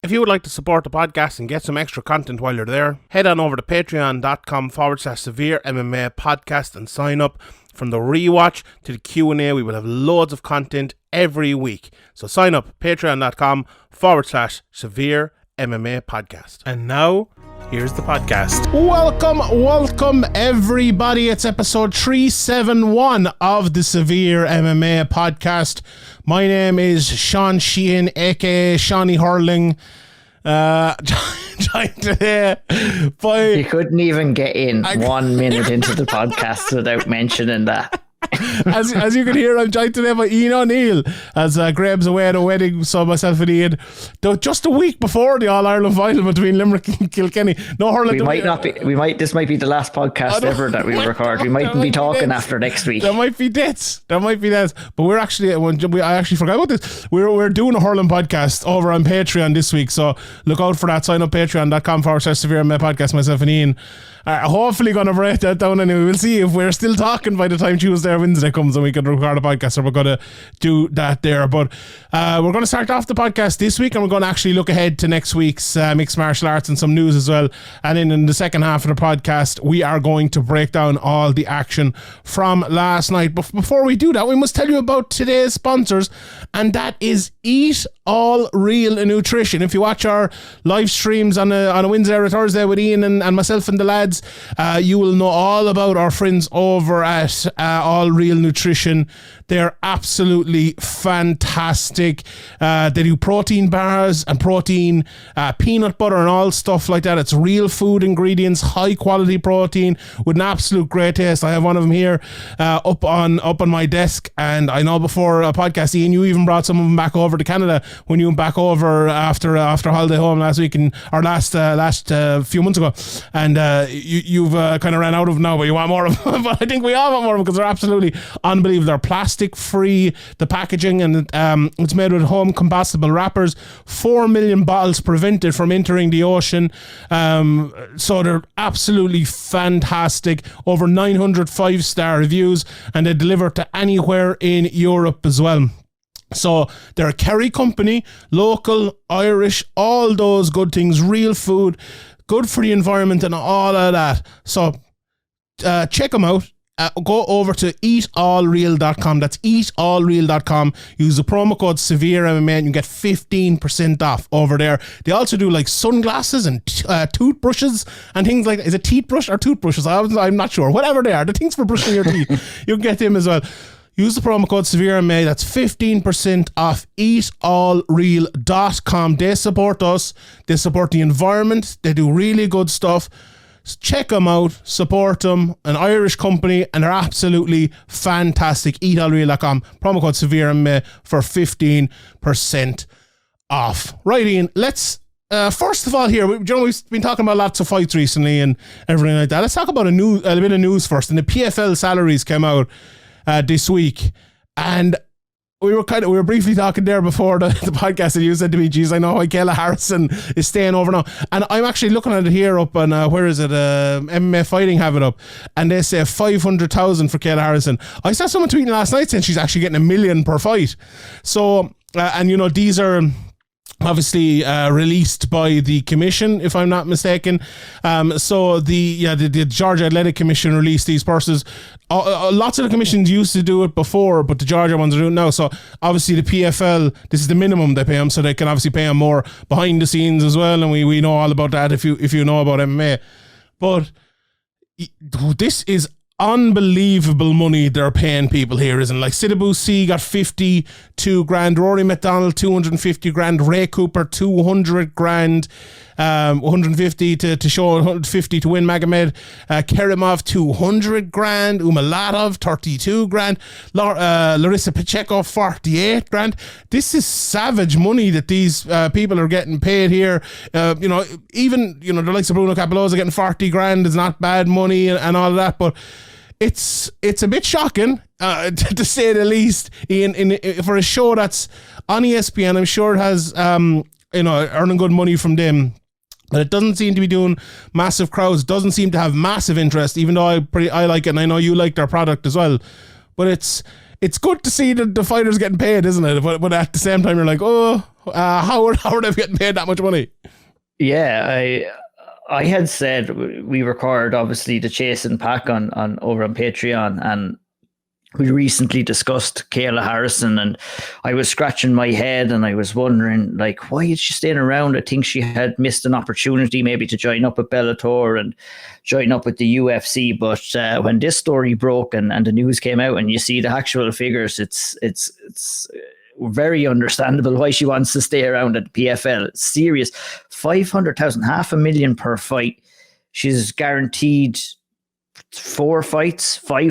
If you would like to support the podcast and get some extra content while you're there, head on over to patreon.com/SevereMMA podcast and sign up. From the rewatch to the Q&A, we will have loads of content every week. So sign up, patreon.com/SevereMMA podcast. And now, here's the podcast. Welcome everybody. It's episode 371 of the SevereMMA podcast. My name is Sean Sheehan, aka Shawnee Hurling. Joined today by... You couldn't even get in 1 minute into the podcast without mentioning that. As you can hear, I'm joined today by Ian O'Neill as Graham's away at a wedding, so myself and Ian, just a week before the All-Ireland final between Limerick and Kilkenny. No hurling. This might be the last podcast ever that we record. We mightn't be talking after next week. There might be dates. But we're actually, I actually forgot about this. We're doing a hurling podcast over on Patreon this week, so look out for that. Sign up patreon.com/SevereMMA podcast, myself and Ian. Hopefully going to break that down anyway. We'll see if we're still talking by the time Tuesday or Wednesday comes and we can record a podcast, so we're going to do that there. But we're going to start off the podcast this week and we're going to actually look ahead to next week's mixed martial arts and some news as well. And then in the second half of the podcast, we are going to break down all the action from last night. But before we do that, we must tell you about today's sponsors, and that is Eat All Real Nutrition. If you watch our live streams on a Wednesday or a Thursday with Ian and myself and the lads, you will know all about our friends over at All Real Nutrition. They're absolutely fantastic. They do protein bars and protein peanut butter and all stuff like that. It's real food ingredients, high quality protein with an absolute great taste. I have one of them here up on my desk, and I know before a podcast, Ian, you even brought some of them back over to Canada when you went back over after holiday home last week or last few months ago, and you've kind of ran out of them now, but you want more of them. But I think we all want more of them because they're absolutely unbelievable. They're plastic free, the packaging, and it's made with home compostable wrappers. 4 million bottles prevented from entering the ocean. So they're absolutely fantastic. Over 900 5-star reviews, and they deliver to anywhere in Europe as well. So they're a Kerry company, local, Irish, all those good things, real food, good for the environment and all of that. So check them out. Go over to eatallreal.com. That's eatallreal.com. Use the promo code SevereMMA and you get 15% off over there. They also do like sunglasses and toothbrushes and things like that. Is it teeth brush or toothbrushes? I'm not sure. Whatever they are, the things for brushing your teeth. You can get them as well. Use the promo code SevereMMA. That's 15% off eatallreal.com. They support us. They support the environment. They do really good stuff. Check them out, support them, an Irish company, and they're absolutely fantastic. Eatallreal.com, promo code SevereMMA for 15% off. Right, Ian, let's first of all here, we've been talking about lots of fights recently and everything like that. Let's talk about a bit of news first. And the Pfl Salaries came out this week, and we were briefly talking there before the podcast, and you said to me, geez, I know why Kayla Harrison is staying over now. And I'm actually looking at it here up on, where is it? MMA Fighting have it up. And they say 500,000 for Kayla Harrison. I saw someone tweeting last night saying she's actually getting $1 million per fight. So, and you know, these are obviously released by the commission, if I'm not mistaken. So the Georgia Athletic Commission released these purses. Lots of the commissions used to do it before, but the Georgia ones are doing it now. So obviously the PFL, this is the minimum they pay them, so they can obviously pay them more behind the scenes as well. And we know all about that if you know about MMA. But this is unbelievable money they're paying people here, isn't it? Like Sidibu C got 52 grand, Rory McDonald 250 grand, Ray Cooper 200 grand, 150 to show 150 to win Magametta, Kerimov 200 grand, Umalatov 32 grand, Larissa Pacheco 48 grand. This is savage money that these people are getting paid here. Even the likes of Bruno Capelloza getting 40 grand is not bad money and all of that, but it's a bit shocking, to say the least, for a show that's on ESPN. I'm sure it has, earning good money from them, but it doesn't seem to be doing massive crowds. It doesn't seem to have massive interest, even though I like it, and I know you like their product as well. But it's good to see the fighters getting paid, isn't it? But at the same time, you're like, oh, How are they getting paid that much money? Yeah, I had said we record obviously the Chase and Pack on over on Patreon, and we recently discussed Kayla Harrison, and I was scratching my head and I was wondering, like, why is she staying around? I think she had missed an opportunity maybe to join up with Bellator and join up with the UFC. But when this story broke and the news came out and you see the actual figures, it's very understandable why she wants to stay around at the PFL. It's serious. 500,000, $500,000 per fight. She's guaranteed 5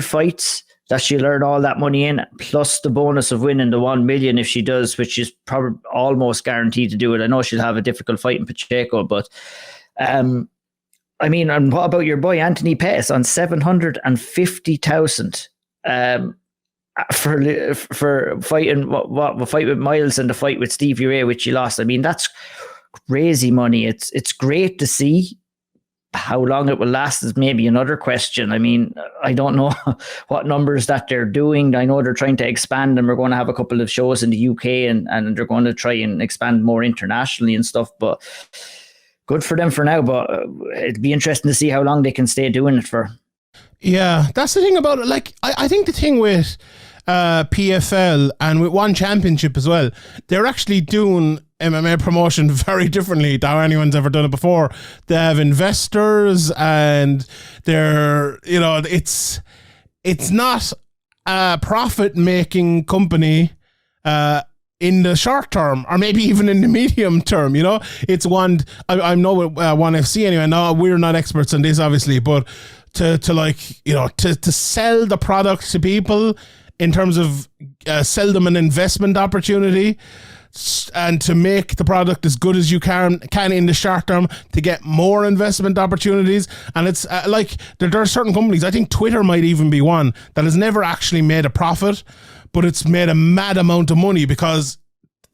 fights that she'll earn all that money in, plus the bonus of winning the 1 million if she does, which is probably almost guaranteed to do it. I know she'll have a difficult fight in Pacheco, but and what about your boy Anthony Pettis on 750,000 for fighting what fight with Miles and the fight with Stevie Ray, which he lost? I mean, that's crazy money. It's great to see. How long it will last is maybe another question. I mean, I don't know what numbers that they're doing. I know they're trying to expand, and we're going to have a couple of shows in the UK, and they're going to try and expand more internationally and stuff. But good for them for now. But it'd be interesting to see how long they can stay doing it for. Yeah, that's the thing about it. Like, I think the thing with PFL and with One Championship as well, they're actually doing MMA promotion very differently than anyone's ever done it before. They have investors, and they're, it's not a profit-making company in the short term, or maybe even in the medium term. It's one. I know with One FC anyway. No, we're not experts on this, obviously, but to sell the product to people in terms of sell them an investment opportunity, and to make the product as good as you can in the short term to get more investment opportunities. And it's like there are certain companies, I think Twitter might even be one, that has never actually made a profit, but it's made a mad amount of money because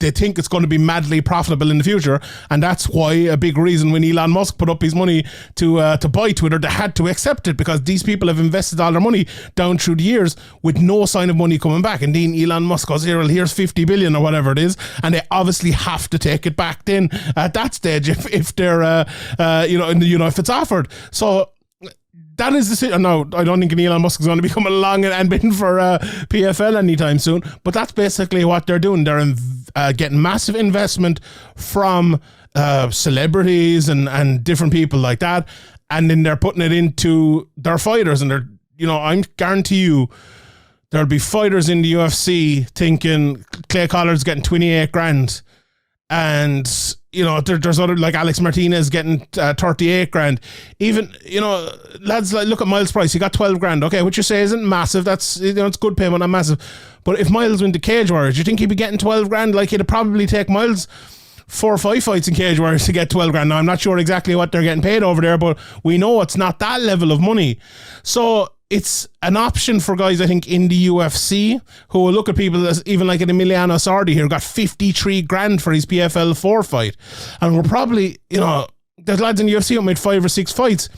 they think it's going to be madly profitable in the future. And that's why a big reason when Elon Musk put up his money to buy Twitter, they had to accept it, because these people have invested all their money down through the years with no sign of money coming back. And then Elon Musk goes, here's 50 billion or whatever it is. And they obviously have to take it back then at that stage if they're, if it's offered. So that is the situation. No, I don't think Elon Musk is going to be coming along and bidding for PFL anytime soon. But that's basically what they're doing. They're getting massive investment from celebrities and different people like that, and then they're putting it into their fighters. And they're, I guarantee you, there'll be fighters in the UFC thinking Clay Collard's getting 28 grand, and there's other, like Alex Martinez getting 38 grand. Even, lads, like, look at Miles Price. He got 12 grand. Okay, which you say isn't massive. That's, it's good payment, not massive. But if Miles went to Cage Warriors, you think he'd be getting 12 grand? Like, it'd probably take Miles 4 or 5 fights in Cage Warriors to get 12 grand. Now, I'm not sure exactly what they're getting paid over there, but we know it's not that level of money. So it's an option for guys, I think, in the UFC who will look at people as, even like an Emiliano Sardi here, got 53 grand for his PFL 4 fight. And we're probably, there's lads in the UFC who made 5 or 6 fights,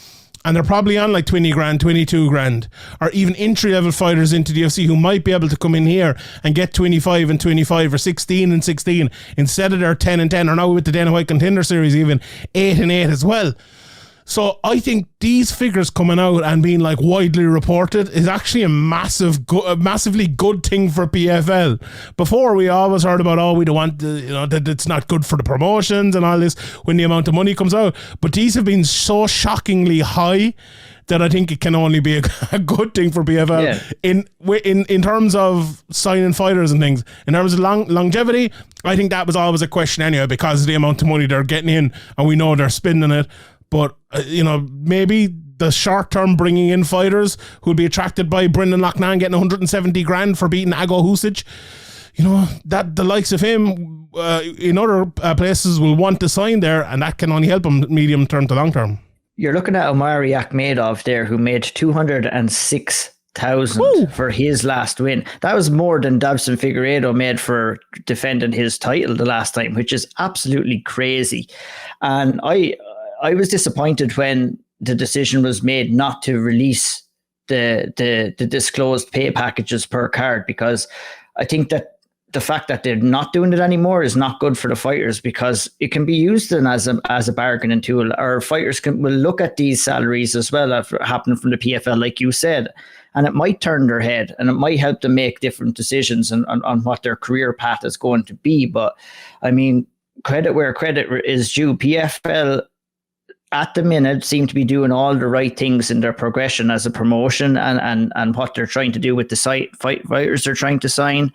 and they're probably on like 20 grand, 22 grand, or even entry-level fighters into the UFC who might be able to come in here and get 25 and 25 or 16 and 16 instead of their 10 and 10, or now with the Dana White Contender Series even 8 and 8 as well. So I think these figures coming out and being like widely reported is actually a massively good thing for PFL. Before, we always heard about, we don't want that it's not good for the promotions and all this when the amount of money comes out. But these have been so shockingly high that I think it can only be a good thing for PFL in terms of signing fighters and things. In terms of longevity, I think that was always a question anyway, because of the amount of money they're getting in, and we know they're spending it. But, maybe the short term bringing in fighters who'll be attracted by Brendan Loughnane getting 170 grand for beating Ago Husic, that the likes of him in other places will want to sign there, and that can only help him medium term to long term. You're looking at Omari Akhmedov there, who made 206,000 for his last win. That was more than Davison Figueiredo made for defending his title the last time, which is absolutely crazy. And I was disappointed when the decision was made not to release the disclosed pay packages per card, because I think that the fact that they're not doing it anymore is not good for the fighters, because it can be used as a bargaining tool. Or fighters will look at these salaries as well happening from the PFL, like you said, and it might turn their head and it might help them make different decisions on what their career path is going to be. But I mean, credit where credit is due. PFL at the minute seem to be doing all the right things in their progression as a promotion and what they're trying to do with the fighters they're trying to sign,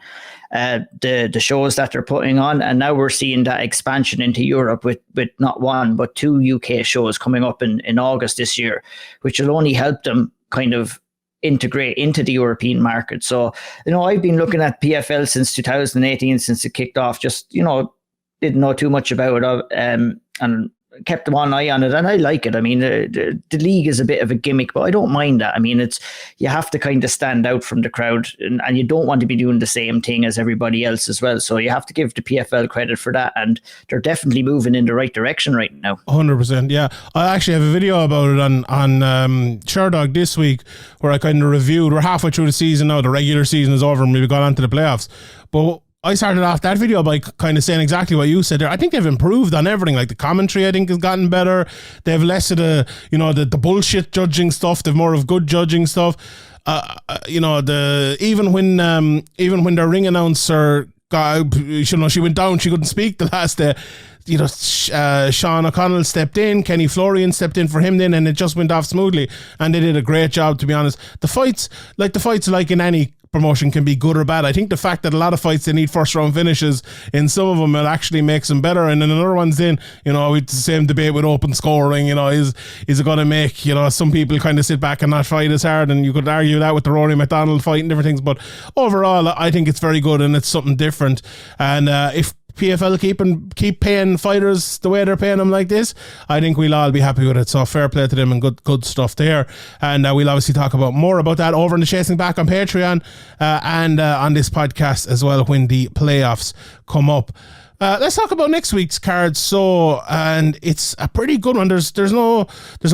the shows that they're putting on. And now we're seeing that expansion into Europe with not one, but 2 UK shows coming up in August this year, which will only help them kind of integrate into the European market. So, I've been looking at PFL since 2018, since it kicked off, just, didn't know too much about it. And kept one eye on it, and I like it. I mean, the league is a bit of a gimmick, but I don't mind that. I mean, you have to kind of stand out from the crowd, and you don't want to be doing the same thing as everybody else as well. So you have to give the PFL credit for that, and they're definitely moving in the right direction right now. 100%, yeah. I actually have a video about it on Sherdog this week, where I kind of reviewed. We're halfway through the season now. The regular season is over, and we've gone on to the playoffs. But I started off that video by kind of saying exactly what you said there. I think they've improved on everything. Like the commentary, I think, has gotten better. They have less of the bullshit judging stuff. They've more of good judging stuff. Even when their ring announcer she went down, she couldn't speak the last day. Sean O'Connell stepped in, Kenny Florian stepped in for him then, and it just went off smoothly. And they did a great job, to be honest. The fights like in any promotion can be good or bad. I think the fact that a lot of fights they need first round finishes in some of them, it actually makes them better, and in other ones then it's the same debate with open scoring. Is it going to make some people kind of sit back and not fight as hard, and you could argue that with the Rory McDonald fight and different things, but overall I think it's very good and it's something different. And if PFL keep paying fighters the way they're paying them like this, I think we'll all be happy with it. So fair play to them, and good stuff there. And we'll obviously talk more about that over in the Chasing Back on Patreon and on this podcast as well when the playoffs come up. Let's talk about next week's card. And it's a pretty good one. There's a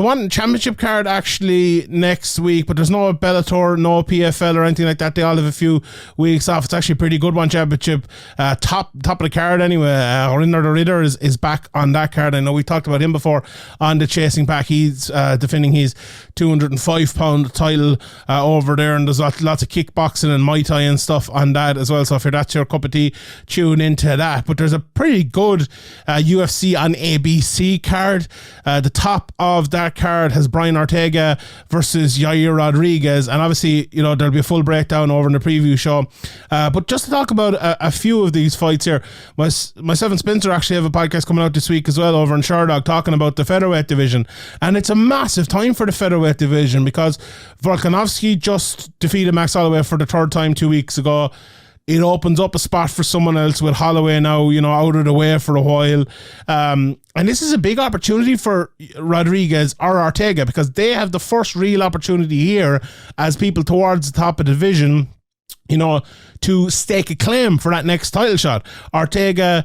one championship card actually next week, but there's no Bellator, no PFL or anything like that. They all have a few weeks off. It's actually a pretty good one championship. Top of the card anyway. Rinder the Ridder is back on that card. I know we talked about him before on the Chasing Back. He's defending his 205-pound title over there, and there's lots of kickboxing and Muay Thai and stuff on that as well. So if that's your cup of tea, tune into that. But there's a pretty good UFC on ABC card. The top of that card has Brian Ortega versus Yair Rodriguez, and obviously there'll be a full breakdown over in the preview show, but just to talk about a few of these fights here, myself and Spencer actually have a podcast coming out this week as well over in Sherdog talking about the featherweight division, and it's a massive time for the featherweight division because Volkanovski just defeated Max Holloway for the third time 2 weeks ago. It opens up a spot for someone else with Holloway now, out of the way for a while. And this is a big opportunity for Rodriguez or Ortega because they have the first real opportunity here as people towards the top of the division, to stake a claim for that next title shot. Ortega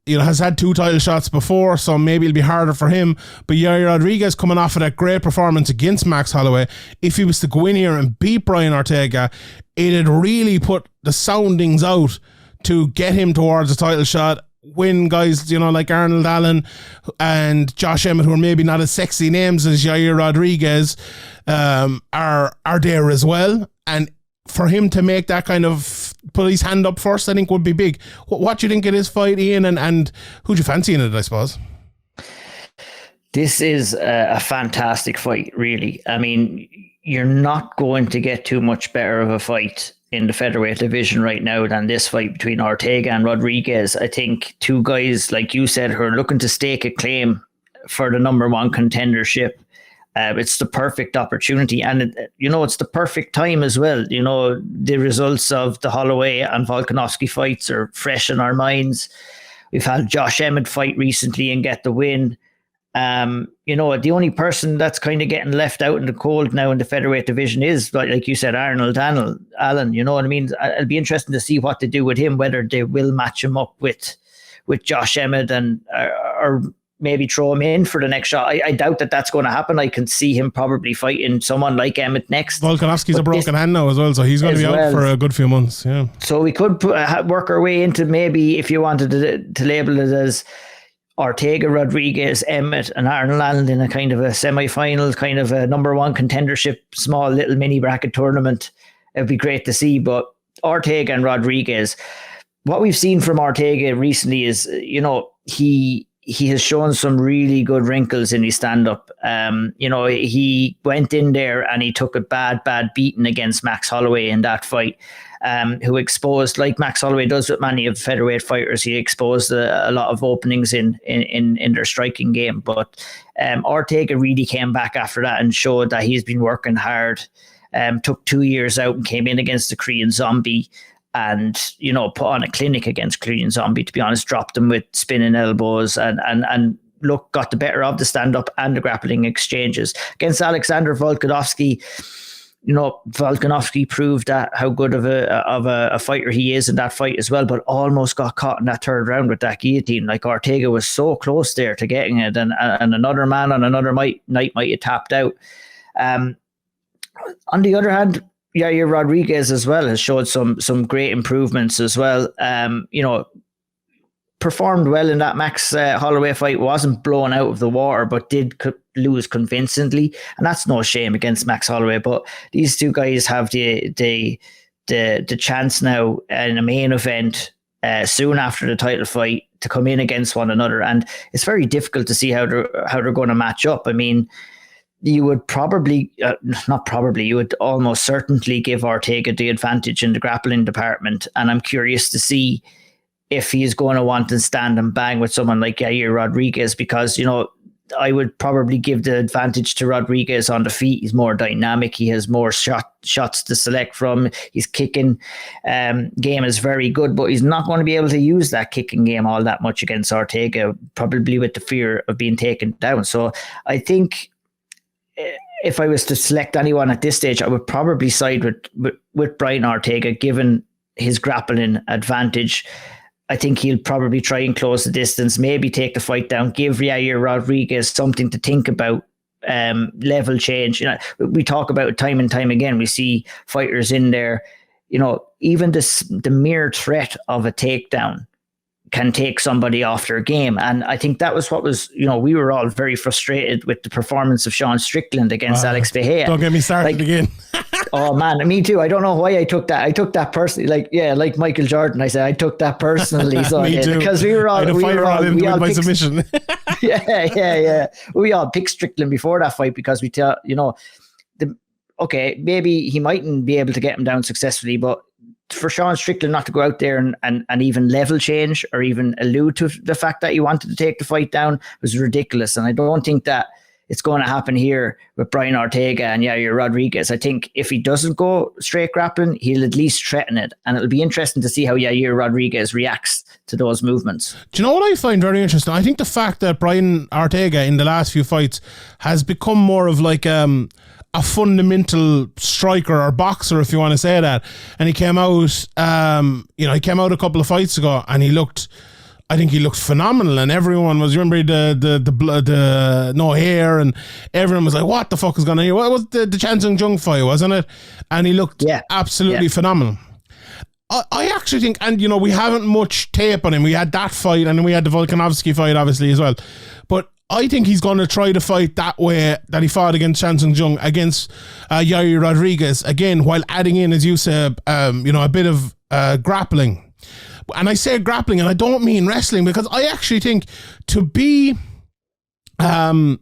has had 2 title shots before, so maybe it'll be harder for him. But Yair Rodriguez coming off of that great performance against Max Holloway, if he was to go in here and beat Brian Ortega, it'd really put the soundings out to get him towards a title shot when guys, like Arnold Allen and Josh Emmett, who are maybe not as sexy names as Yair Rodriguez, are there as well. And for him to make that kind of put his hand up first, I think would be big. What do you think of this fight, Ian, and who'd you fancy in it, I suppose? This is a fantastic fight, really. I mean, you're not going to get too much better of a fight in the featherweight division right now than this fight between Ortega and Rodriguez. I think 2 guys, like you said, who are looking to stake a claim for the number 1 contendership. It's the perfect opportunity, and it's the perfect time as well. The results of the Holloway and Volkanovski fights are fresh in our minds. We've had Josh Emmett fight recently and get the win. The only person that's kind of getting left out in the cold now in the featherweight division is, like you said, Arnold Allen. You know what I mean? It'll be interesting to see what they do with him, whether they will match him up with Josh Emmett and or maybe throw him in for the next shot. I doubt that that's going to happen. I can see him probably fighting someone like Emmett next. Volkanovski's a broken hand now as well, so he's going to be out for a good few months. Yeah. So we could work our way into, maybe if you wanted to label it as Ortega, Rodriguez, Emmett, and Ireland in a kind of a semi-final, kind of a number one contendership, small little mini bracket tournament. It'd be great to see. But Ortega and Rodriguez, what we've seen from Ortega recently is, he has shown some really good wrinkles in his stand-up. He went in there and he took a bad beating against Max Holloway in that fight, who exposed, like Max Holloway does with many of featherweight fighters, he exposed a lot of openings in their striking game. But Ortega really came back after that and showed that he's been working hard. Took 2 years out and came in against the Korean Zombie, and, put on a clinic against Korean Zombie, to be honest, dropped him with spinning elbows and look, got the better of the stand-up and the grappling exchanges. Against Alexander Volkanovski, Volkanovski proved that how good of a fighter he is in that fight as well, but almost got caught in that third round with that guillotine. Like, Ortega was so close there to getting it, and another man on another night might have tapped out. On the other hand, Yair Rodriguez as well has showed some great improvements as well. Performed well in that Max Holloway fight, wasn't blown out of the water, but did lose convincingly, and that's no shame against Max Holloway. But these two guys have the chance now in a main event soon after the title fight to come in against one another, and it's very difficult to see how they're going to match up. I mean, you would probably, you would almost certainly give Ortega the advantage in the grappling department. And I'm curious to see if he's going to want to stand and bang with someone like Yair Rodriguez, because, I would probably give the advantage to Rodriguez on the feet. He's more dynamic. He has more shots to select from. His kicking game is very good, but he's not going to be able to use that kicking game all that much against Ortega, probably with the fear of being taken down. So I think, if I was to select anyone at this stage, I would probably side with Brian Ortega, given his grappling advantage. I think he'll probably try and close the distance, maybe take the fight down, give Yair Rodriguez something to think about, level change. We talk about it time and time again. We see fighters in there, even the mere threat of a takedown can take somebody off their game. And I think that was what was, we were all very frustrated with the performance of Sean Strickland against Alex Verhea. Don't get me started again. Oh man, me too. I don't know why I took that. I took that personally. Like Michael Jordan, I said I took that personally. So me too. Because we all by submission. Yeah. We all picked Strickland before that fight because we tell, maybe he mightn't be able to get him down successfully, but for Sean Strickland not to go out there and even level change or even allude to the fact that he wanted to take the fight down was ridiculous. And I don't think that it's going to happen here with Brian Ortega and Yair Rodriguez. I think if he doesn't go straight grappling, he'll at least threaten it. And it'll be interesting to see how Yair Rodriguez reacts to those movements. Do you know what I find very interesting? I think the fact that Brian Ortega in the last few fights has become more of like a fundamental striker or boxer, if you want to say that. And he came out, he came out a couple of fights ago and I think he looked phenomenal, and everyone was, remember the no hair, and everyone was like, what the fuck is going on here? What was the Chan Sung Jung fight, wasn't it? And he looked absolutely phenomenal. I actually think, and we haven't much tape on him. We had that fight, and then we had the Volkanovski fight, obviously, as well. But I think he's going to try to fight that way that he fought against Chan Sung Jung, against Yair Rodriguez, again, while adding in, as you said, a bit of grappling. And I say grappling, and I don't mean wrestling, because I actually think to be a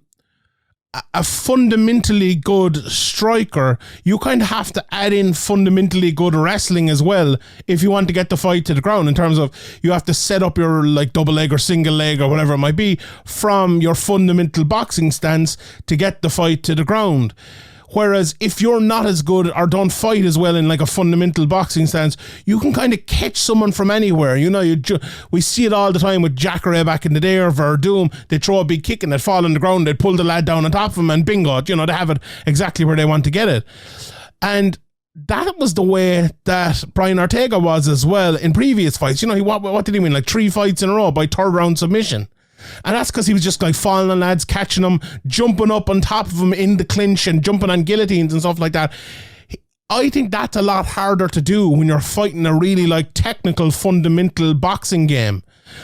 fundamentally good striker, you kind of have to add in fundamentally good wrestling as well if you want to get the fight to the ground, in terms of you have to set up your double leg or single leg or whatever it might be from your fundamental boxing stance to get the fight to the ground. Whereas if you're not as good or don't fight as well in like a fundamental boxing stance, you can kind of catch someone from anywhere. We see it all the time with Jacare back in the day, or Verdum. They throw a big kick and they'd fall on the ground, they'd pull the lad down on top of him, and bingo, they have it exactly where they want to get it. And that was the way that Brian Ortega was as well in previous fights. What did he win? Like 3 fights in a row by third round submission. And that's because he was just like falling on lads, catching them, jumping up on top of them in the clinch and jumping on guillotines and stuff like that. I think that's a lot harder to do when you're fighting a really like technical, fundamental boxing game.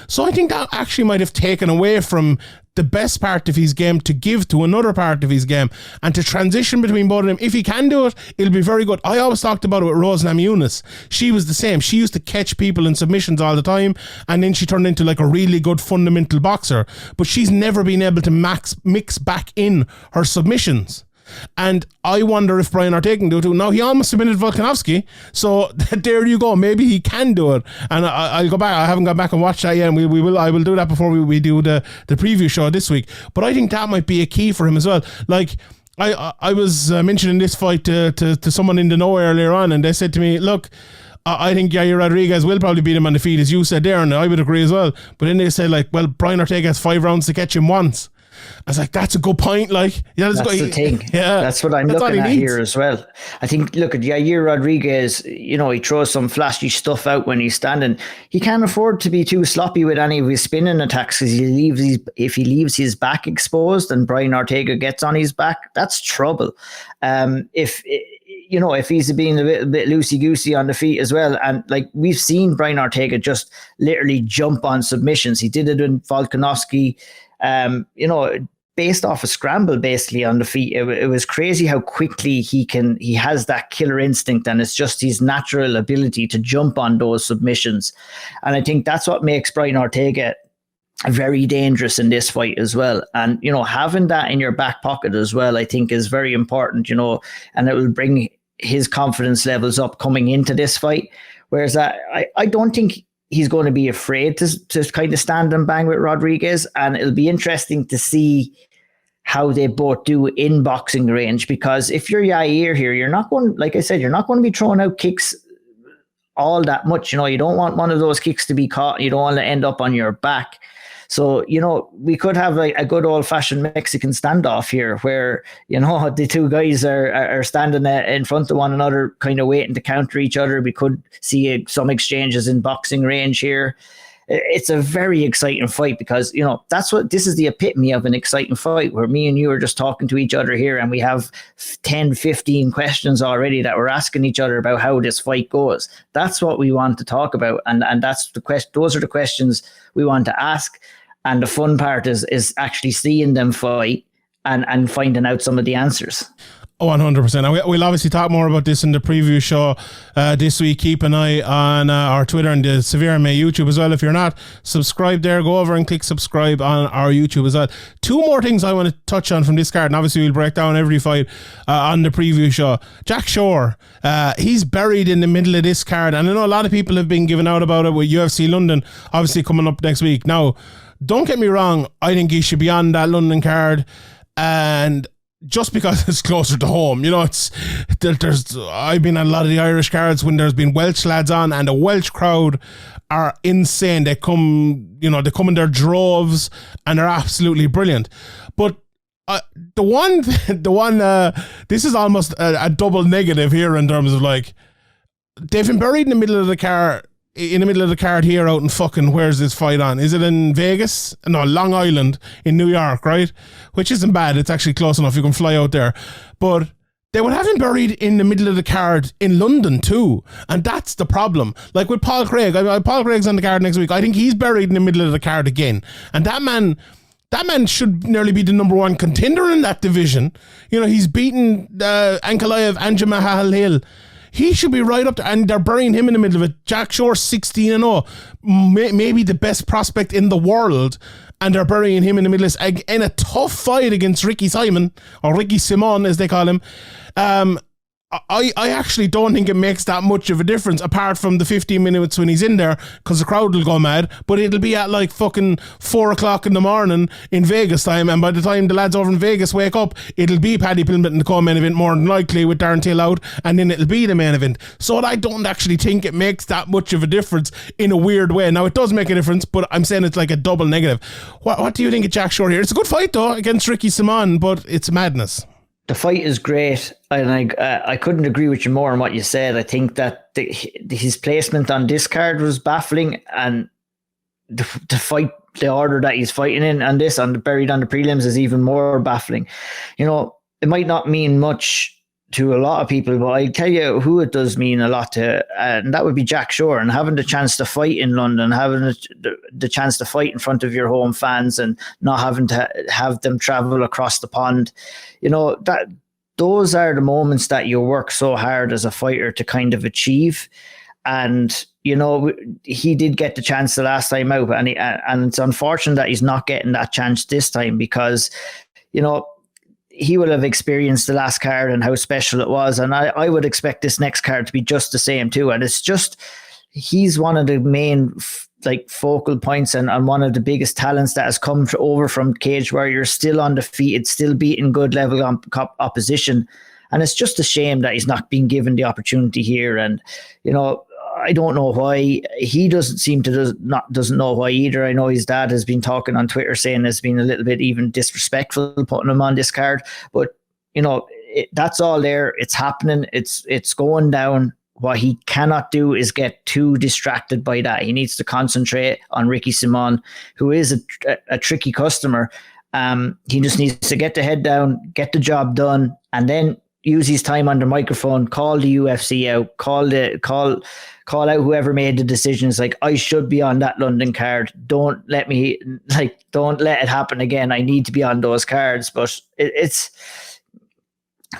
So I think that actually might have taken away from the best part of his game to give to another part of his game, and to transition between both of them. If he can do it, it'll be very good. I always talked about it with Rose Namajunas. She was the same. She used to catch people in submissions all the time, and then she turned into like a really good fundamental boxer. But she's never been able to mix back in her submissions. And I wonder if Brian Ortega can do it too. Now, he almost submitted Volkanovski, so there you go. Maybe he can do it. And I'll go back. I haven't gone back and watched that yet, and I will do that before we do the preview show this week. But I think that might be a key for him as well. Like, I was mentioning this fight to someone in the know earlier on, and they said to me, look, I think Yair Rodriguez will probably beat him on the feet, as you said there, and I would agree as well. But then they said, like, well, Brian Ortega has 5 rounds to catch him once. I was like, that's a good point. Like, that's the thing. Yeah, that's what I'm looking at here as well. I think, look at Yair Rodriguez. You know, he throws some flashy stuff out when he's standing. He can't afford to be too sloppy with any of his spinning attacks, because if he leaves his back exposed and Brian Ortega gets on his back, that's trouble. If he's being a little bit loosey-goosey on the feet as well. And like, we've seen Brian Ortega just literally jump on submissions. He did it in Volkanovski. Based off a scramble, basically on the feet. It was crazy how quickly he has that killer instinct, and it's just his natural ability to jump on those submissions. And I think that's what makes Brian Ortega very dangerous in this fight as well. And, having that in your back pocket as well, I think is very important, and it will bring his confidence levels up coming into this fight. Whereas I don't think he's going to be afraid to kind of stand and bang with Rodriguez. And it'll be interesting to see how they both do in boxing range, because if you're Yair here, you're not going, like I said, you're not going to be throwing out kicks all that much. You don't want one of those kicks to be caught. You don't want to end up on your back. So, we could have like a good old fashioned Mexican standoff here where, the two guys are standing in front of one another, kind of waiting to counter each other. We could see some exchanges in boxing range here. It's a very exciting fight because, this is the epitome of an exciting fight where me and you are just talking to each other here, and we have 10, 15 questions already that we're asking each other about how this fight goes. That's what we want to talk about. And that's those are the questions we want to ask. And the fun part is actually seeing them fight and finding out some of the answers. 100%. And we'll obviously talk more about this in the preview show this week. Keep an eye on our Twitter and the SevereMMA YouTube as well. If you're not subscribed there, go over and click subscribe on our YouTube as well. 2 more things I want to touch on from this card, and obviously we'll break down every fight on the preview show. Jack Shore, he's buried in the middle of this card, and I know a lot of people have been giving out about it with UFC London obviously coming up next week. Now, don't get me wrong, I think he should be on that London card, and just because it's closer to home, I've been on a lot of the Irish cards when there's been Welsh lads on, and the Welsh crowd are insane. They come in their droves, and they're absolutely brilliant. But this is almost a double negative here in terms of like, they've been buried in the middle of the card. In the middle of the card here out in fucking, where's this fight on? Is it in Vegas? No, Long Island in New York, right? Which isn't bad. It's actually close enough. You can fly out there. But they would have him buried in the middle of the card in London too. And that's the problem. Like with Paul Craig. Paul Craig's on the card next week. I think he's buried in the middle of the card again. And that man should nearly be the number 1 contender in that division. He's beaten Ankalaev and Jamahal Hill. He should be right up there, and they're burying him in the middle of it. Jack Shore, 16-0, maybe the best prospect in the world, and they're burying him in the middle of it in a tough fight against Ricky Simon, or Ricky Simon as they call him. I actually don't think it makes that much of a difference, apart from the 15 minutes when he's in there, because the crowd will go mad, but it'll be at like fucking 4 o'clock in the morning in Vegas time, and by the time the lads over in Vegas wake up, it'll be Paddy Pimblett in the co-main event more than likely with Darren Till out, and then it'll be the main event. So I don't actually think it makes that much of a difference in a weird way. Now, it does make a difference, but I'm saying it's like a double negative. What do you think of Jack Shore here? It's a good fight though against Ricky Simon, but it's madness. The fight is great, and I couldn't agree with you more on what you said. I think that his placement on this card was baffling, and the fight the order that he's fighting in, and this on the buried on the prelims is even more baffling. You know, it might not mean much to a lot of people, but I tell you who it does mean a lot to, and that would be Jack Shore. And having the chance to fight in London, having the chance to fight in front of your home fans, and not having to have them travel across the pond, you know, that those are the moments that you work so hard as a fighter to kind of achieve. And you know, he did get the chance the last time out, and and it's unfortunate that he's not getting that chance this time, because you know, he will have experienced the last card and how special it was. And I would expect this next card to be just the same too. And it's just, he's one of the main focal points and one of the biggest talents that has come over from Cage Warrior, still undefeated, still beating good level opposition. And it's just a shame that he's not being given the opportunity here. And, you know, I don't know why. He doesn't know why either. I know his dad has been talking on Twitter saying it's been a little bit even disrespectful putting him on this card. But, you know, that's all there. It's happening. It's going down. What he cannot do is get too distracted by that. He needs to concentrate on Ricky Simon, who is a tricky customer. He just needs to get the head down, get the job done, and then use his time on the microphone, call the UFC out, call out whoever made the decisions. Like, I should be on that London card. Don't let it happen again. I need to be on those cards. But it's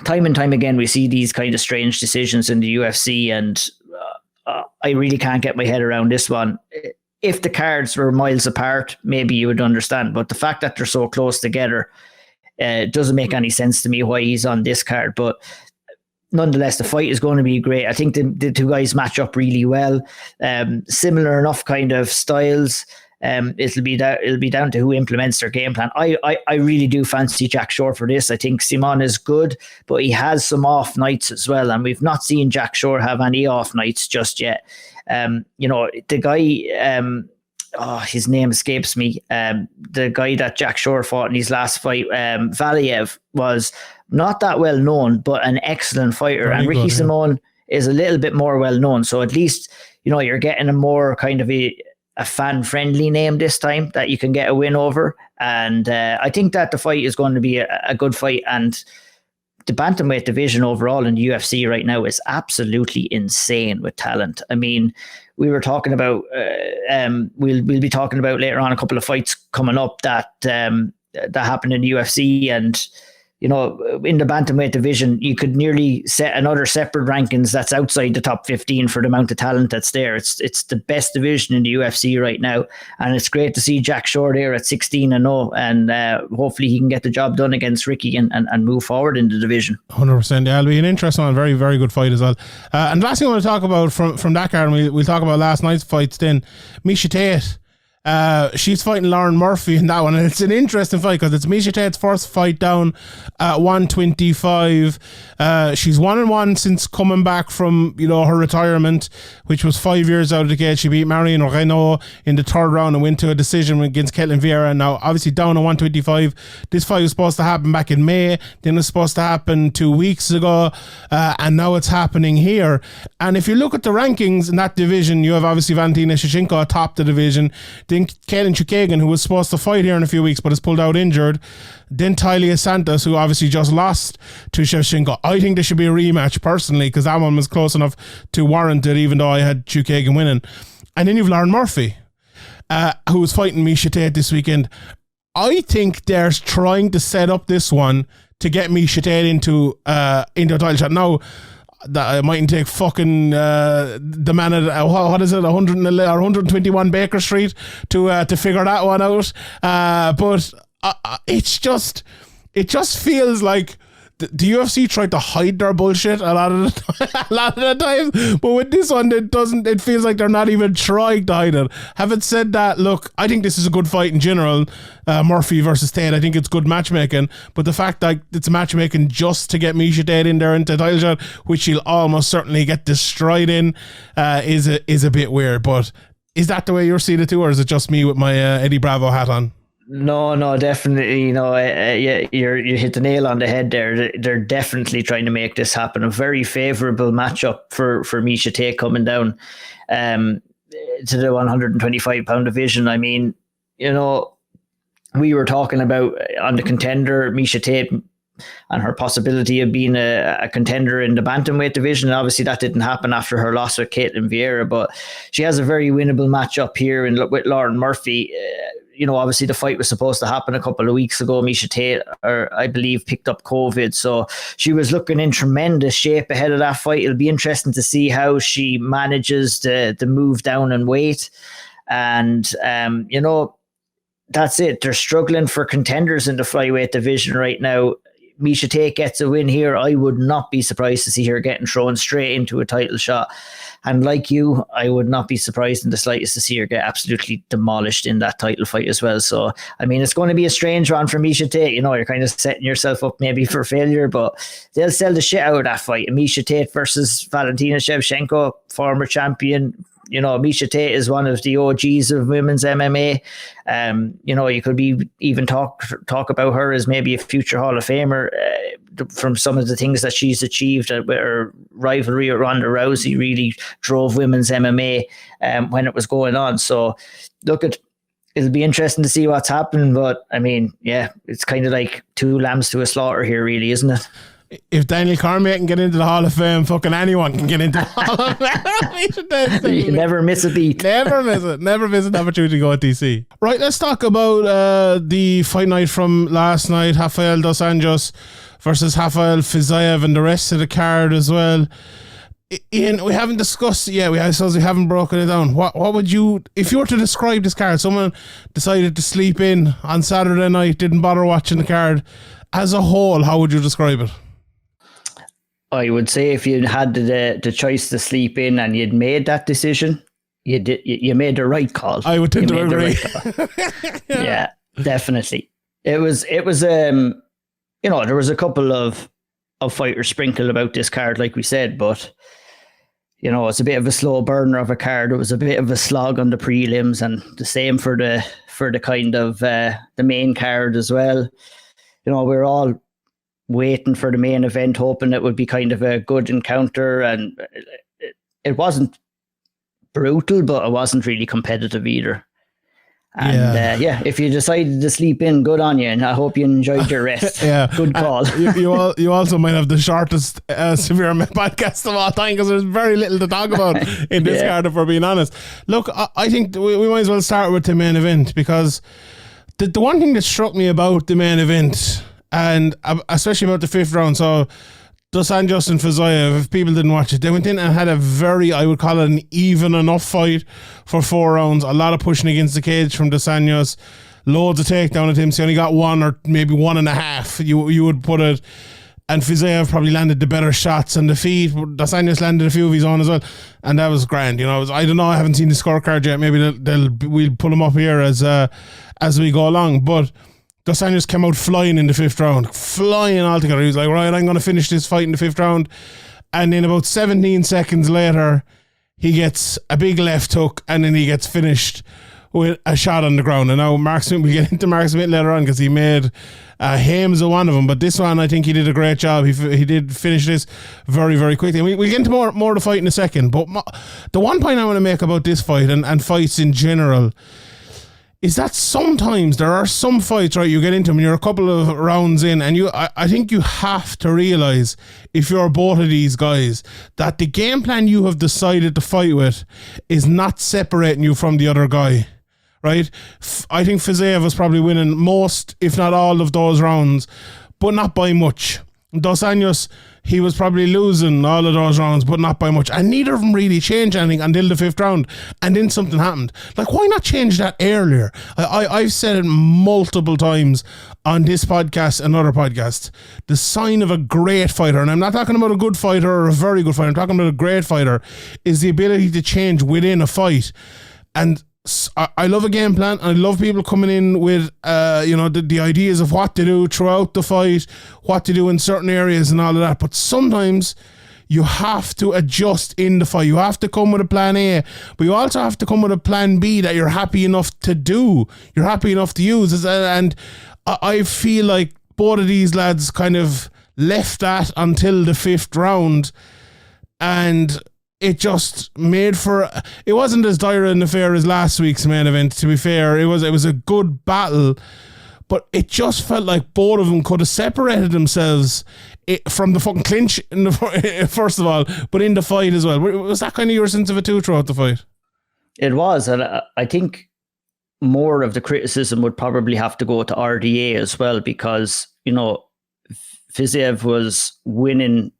time and time again, we see these kind of strange decisions in the UFC, and I really can't get my head around this one. If the cards were miles apart, maybe you would understand. But the fact that they're so close together, it doesn't make any sense to me why he's on this card. But nonetheless, the fight is going to be great. I think the two guys match up really well. Similar enough kind of styles. It'll be down to who implements their game plan. I really do fancy Jack Shore for this. I think Simon is good, but he has some off nights as well, and we've not seen Jack Shore have any off nights just yet. You know, the guy, his name escapes me. The guy that Jack Shore fought in his last fight, Valiev, was not that well known, but an excellent fighter. Very and Ricky good, Simon is a little bit more well known. So at least, you know, you're getting a more kind of a fan-friendly name this time that you can get a win over. And I think that the fight is going to be a good fight. And the bantamweight division overall in the UFC right now is absolutely insane with talent. I mean, we were talking about, we'll be talking about later on a couple of fights coming up that happened in the UFC. And, you know, in the bantamweight division, you could nearly set another separate rankings that's outside the top 15 for the amount of talent that's there. It's the best division in the UFC right now. And it's great to see Jack Shore there at 16-0. And hopefully he can get the job done against Ricky and move forward in the division. 100%. Yeah, it'll be an interesting one. Very, very good fight as well. And the last thing I want to talk about from that card, and we'll talk about last night's fights then, Amisha Tate. She's fighting Lauren Murphy in that one, and it's an interesting fight because it's Amisha Tate's first fight down at 125. She's 1-1 since coming back from, you know, her retirement, which was 5 years out of the gate. She beat Marion Renault in the third round and went to a decision against Caitlin Vieira. Now, obviously down at 125. This fight was supposed to happen back in May, then it was supposed to happen 2 weeks ago, and now it's happening here. And if you look at the rankings in that division, you have obviously Valentina Shevchenko atop the division. Then Kaylin Chukagan, who was supposed to fight here in a few weeks but is pulled out injured. Then Talia Santos, who obviously just lost to Shevchenko. I think there should be a rematch personally, because that one was close enough to warrant it, even though I had Chukagan winning. And then you've Lauren Murphy, who was fighting Amisha Tate this weekend. I think they're trying to set up this one to get Amisha Tate into a title shot. Now, that it mightn't take fucking the man at what is it, 111 or 121 Baker Street to figure that one out. But it just feels like the UFC tried to hide their bullshit a lot of the time, but with this one, it feels like they're not even trying to hide it. Having said that, look, I think this is a good fight in general, Murphy versus Tate. I think it's good matchmaking, but the fact that it's matchmaking just to get Amisha Tate in there into title shot, which she'll almost certainly get destroyed in, is a bit weird. But is that the way you're seeing it too, or is it just me with my Eddie Bravo hat on? No, definitely. You know, you hit the nail on the head there. They're definitely trying to make this happen. A very favourable matchup for Amisha Tate coming down to the 125-pound division. I mean, we were talking about on the contender, Miesha Tate, and her possibility of being a contender in the bantamweight division. And obviously that didn't happen after her loss with Caitlin Vieira, but she has a very winnable matchup here with Lauren Murphy. Obviously the fight was supposed to happen a couple of weeks ago. Miesha Tate, I believe, picked up COVID, so she was looking in tremendous shape ahead of that fight. It'll be interesting to see how she manages to move down in weight. And, that's it. They're struggling for contenders in the flyweight division right now. Miesha Tate gets a win here. I would not be surprised to see her getting thrown straight into a title shot. And like you, I would not be surprised in the slightest to see her get absolutely demolished in that title fight as well. So, I mean, it's going to be a strange one for Miesha Tate. You're kind of setting yourself up maybe for failure, but they'll sell the shit out of that fight. Miesha Tate versus Valentina Shevchenko, former champion. Miesha Tate is one of the OGs of women's MMA. You could be even talk about her as maybe a future Hall of Famer from some of the things that she's achieved. Her rivalry with Ronda Rousey really drove women's MMA when it was going on. So, it'll be interesting to see what's happening. But I mean, yeah, it's kind of like two lambs to a slaughter here, really, isn't it? If Daniel Cormier can get into the Hall of Fame, fucking anyone can get into the Hall of Fame. You never miss a beat. Never miss it. Never miss an opportunity to go at DC. Right, let's talk about the fight night from last night. Rafael dos Anjos versus Rafael Fiziev and the rest of the card as well. Ian, we haven't discussed it yet. I suppose we haven't broken it down. What would you, if you were to describe this card, someone decided to sleep in on Saturday night, didn't bother watching the card, as a whole, how would you describe it? I would say if you had the choice to sleep in and you'd made that decision, you made the right call. I would tend to agree. Yeah, definitely. It was there was a couple of fighters sprinkled about this card, like we said, but it's a bit of a slow burner of a card. It was a bit of a slog on the prelims, and the same for the kind of the main card as well. We're all waiting for the main event, hoping it would be kind of a good encounter, and it wasn't brutal, but it wasn't really competitive either. And if you decided to sleep in, good on you, and I hope you enjoyed your rest. Good call. You also might have the shortest SevereMMA podcast of all time, because there's very little to talk about in this card, if we're being honest. Look, I think we might as well start with the main event, because the one thing that struck me about the main event, and especially about the fifth round, so Dos Anjos and Fiziev, if people didn't watch it, they went in and had a very, I would call it an even enough fight for 4 rounds. A lot of pushing against the cage from Dos Anjos, loads of takedown attempts. He only got 1 or maybe 1.5, you would put it. And Fiziev probably landed the better shots on the feet. Dos Anjos landed a few of his own as well, and that was grand. I don't know, I haven't seen the scorecard yet. Maybe we'll pull them up here as we go along. But Dos Anjos came out flying in the fifth round, flying altogether. He was like, right, I'm going to finish this fight in the fifth round. And then about 17 seconds later, he gets a big left hook, and then he gets finished with a shot on the ground. And now Mark Smith, we'll get into Mark Smith later on, because he made Hames one of them. But this one, I think he did a great job. He did finish this very, very quickly. And we'll get into more of the fight in a second. But the one point I want to make about this fight and fights in general is that sometimes there are some fights, right, you get into them and you're a couple of rounds in, and I think you have to realise, if you're both of these guys, that the game plan you have decided to fight with is not separating you from the other guy, right? I think Fiziev was probably winning most, if not all, of those rounds, but not by much. Dos Anjos, he was probably losing all of those rounds, but not by much. And neither of them really changed anything until the fifth round. And then something happened. Like, why not change that earlier? I've said it multiple times on this podcast and other podcasts. The sign of a great fighter, and I'm not talking about a good fighter or a very good fighter, I'm talking about a great fighter, is the ability to change within a fight. And I love a game plan. I love people coming in with the ideas of what to do throughout the fight, what to do in certain areas and all of that. But sometimes you have to adjust in the fight. You have to come with a plan A, but you also have to come with a plan B that you're happy enough to do. You're happy enough to use. And I feel like both of these lads kind of left that until the fifth round. And it just made for, it wasn't as dire an affair as last week's main event, to be fair. It was a good battle, but it just felt like both of them could have separated themselves from the fucking clinch in the, first of all, but in the fight as well. Was that kind of your sense of it too throughout the fight? It was, and I think more of the criticism would probably have to go to RDA as well, because, you know, Fiziev was winning,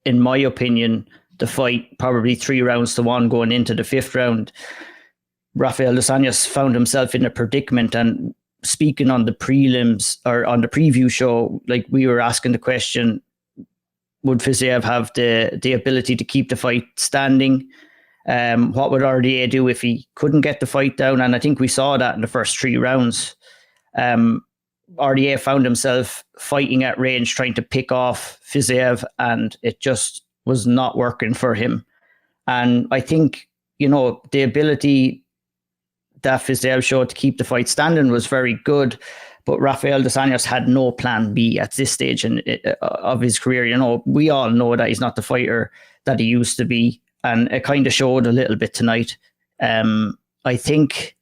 in my opinion, the fight probably 3-1 going into the 5th round. Rafael dos Anjos found himself in a predicament, and speaking on the prelims or on the preview show, like, we were asking the question, would Fiziev have the ability to keep the fight standing? What would RDA do if he couldn't get the fight down? And I think we saw that in the first 3 rounds. RDA found himself fighting at range, trying to pick off Fiziev, and it just was not working for him. And I think, you know, the ability that Fiziev showed to keep the fight standing was very good, but Rafael dos Anjos had no plan B at this stage of his career. You know, we all know that he's not the fighter that he used to be, and it kind of showed a little bit tonight. I think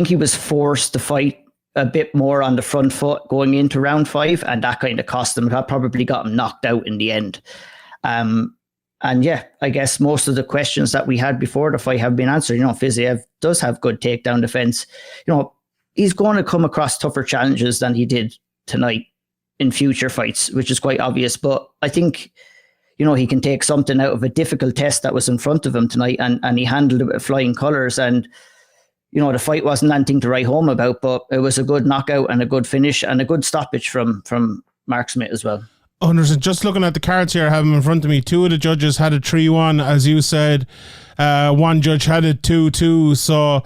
he was forced to fight a bit more on the front foot going into round 5, and that kind of cost him. That probably got him knocked out in the end. And yeah, I guess most of the questions that we had before the fight have been answered. You know, Fiziev does have good takedown defense. You know, he's going to come across tougher challenges than he did tonight in future fights, which is quite obvious. But I think, you know, he can take something out of a difficult test that was in front of him tonight, and he handled it with flying colours. And, you know, the fight wasn't anything to write home about, but it was a good knockout and a good finish and a good stoppage from Mark Smith as well. Anderson, just looking at the cards here I have them in front of me, 2 of the judges had a 3-1, as you said. One judge had a 2-2. So,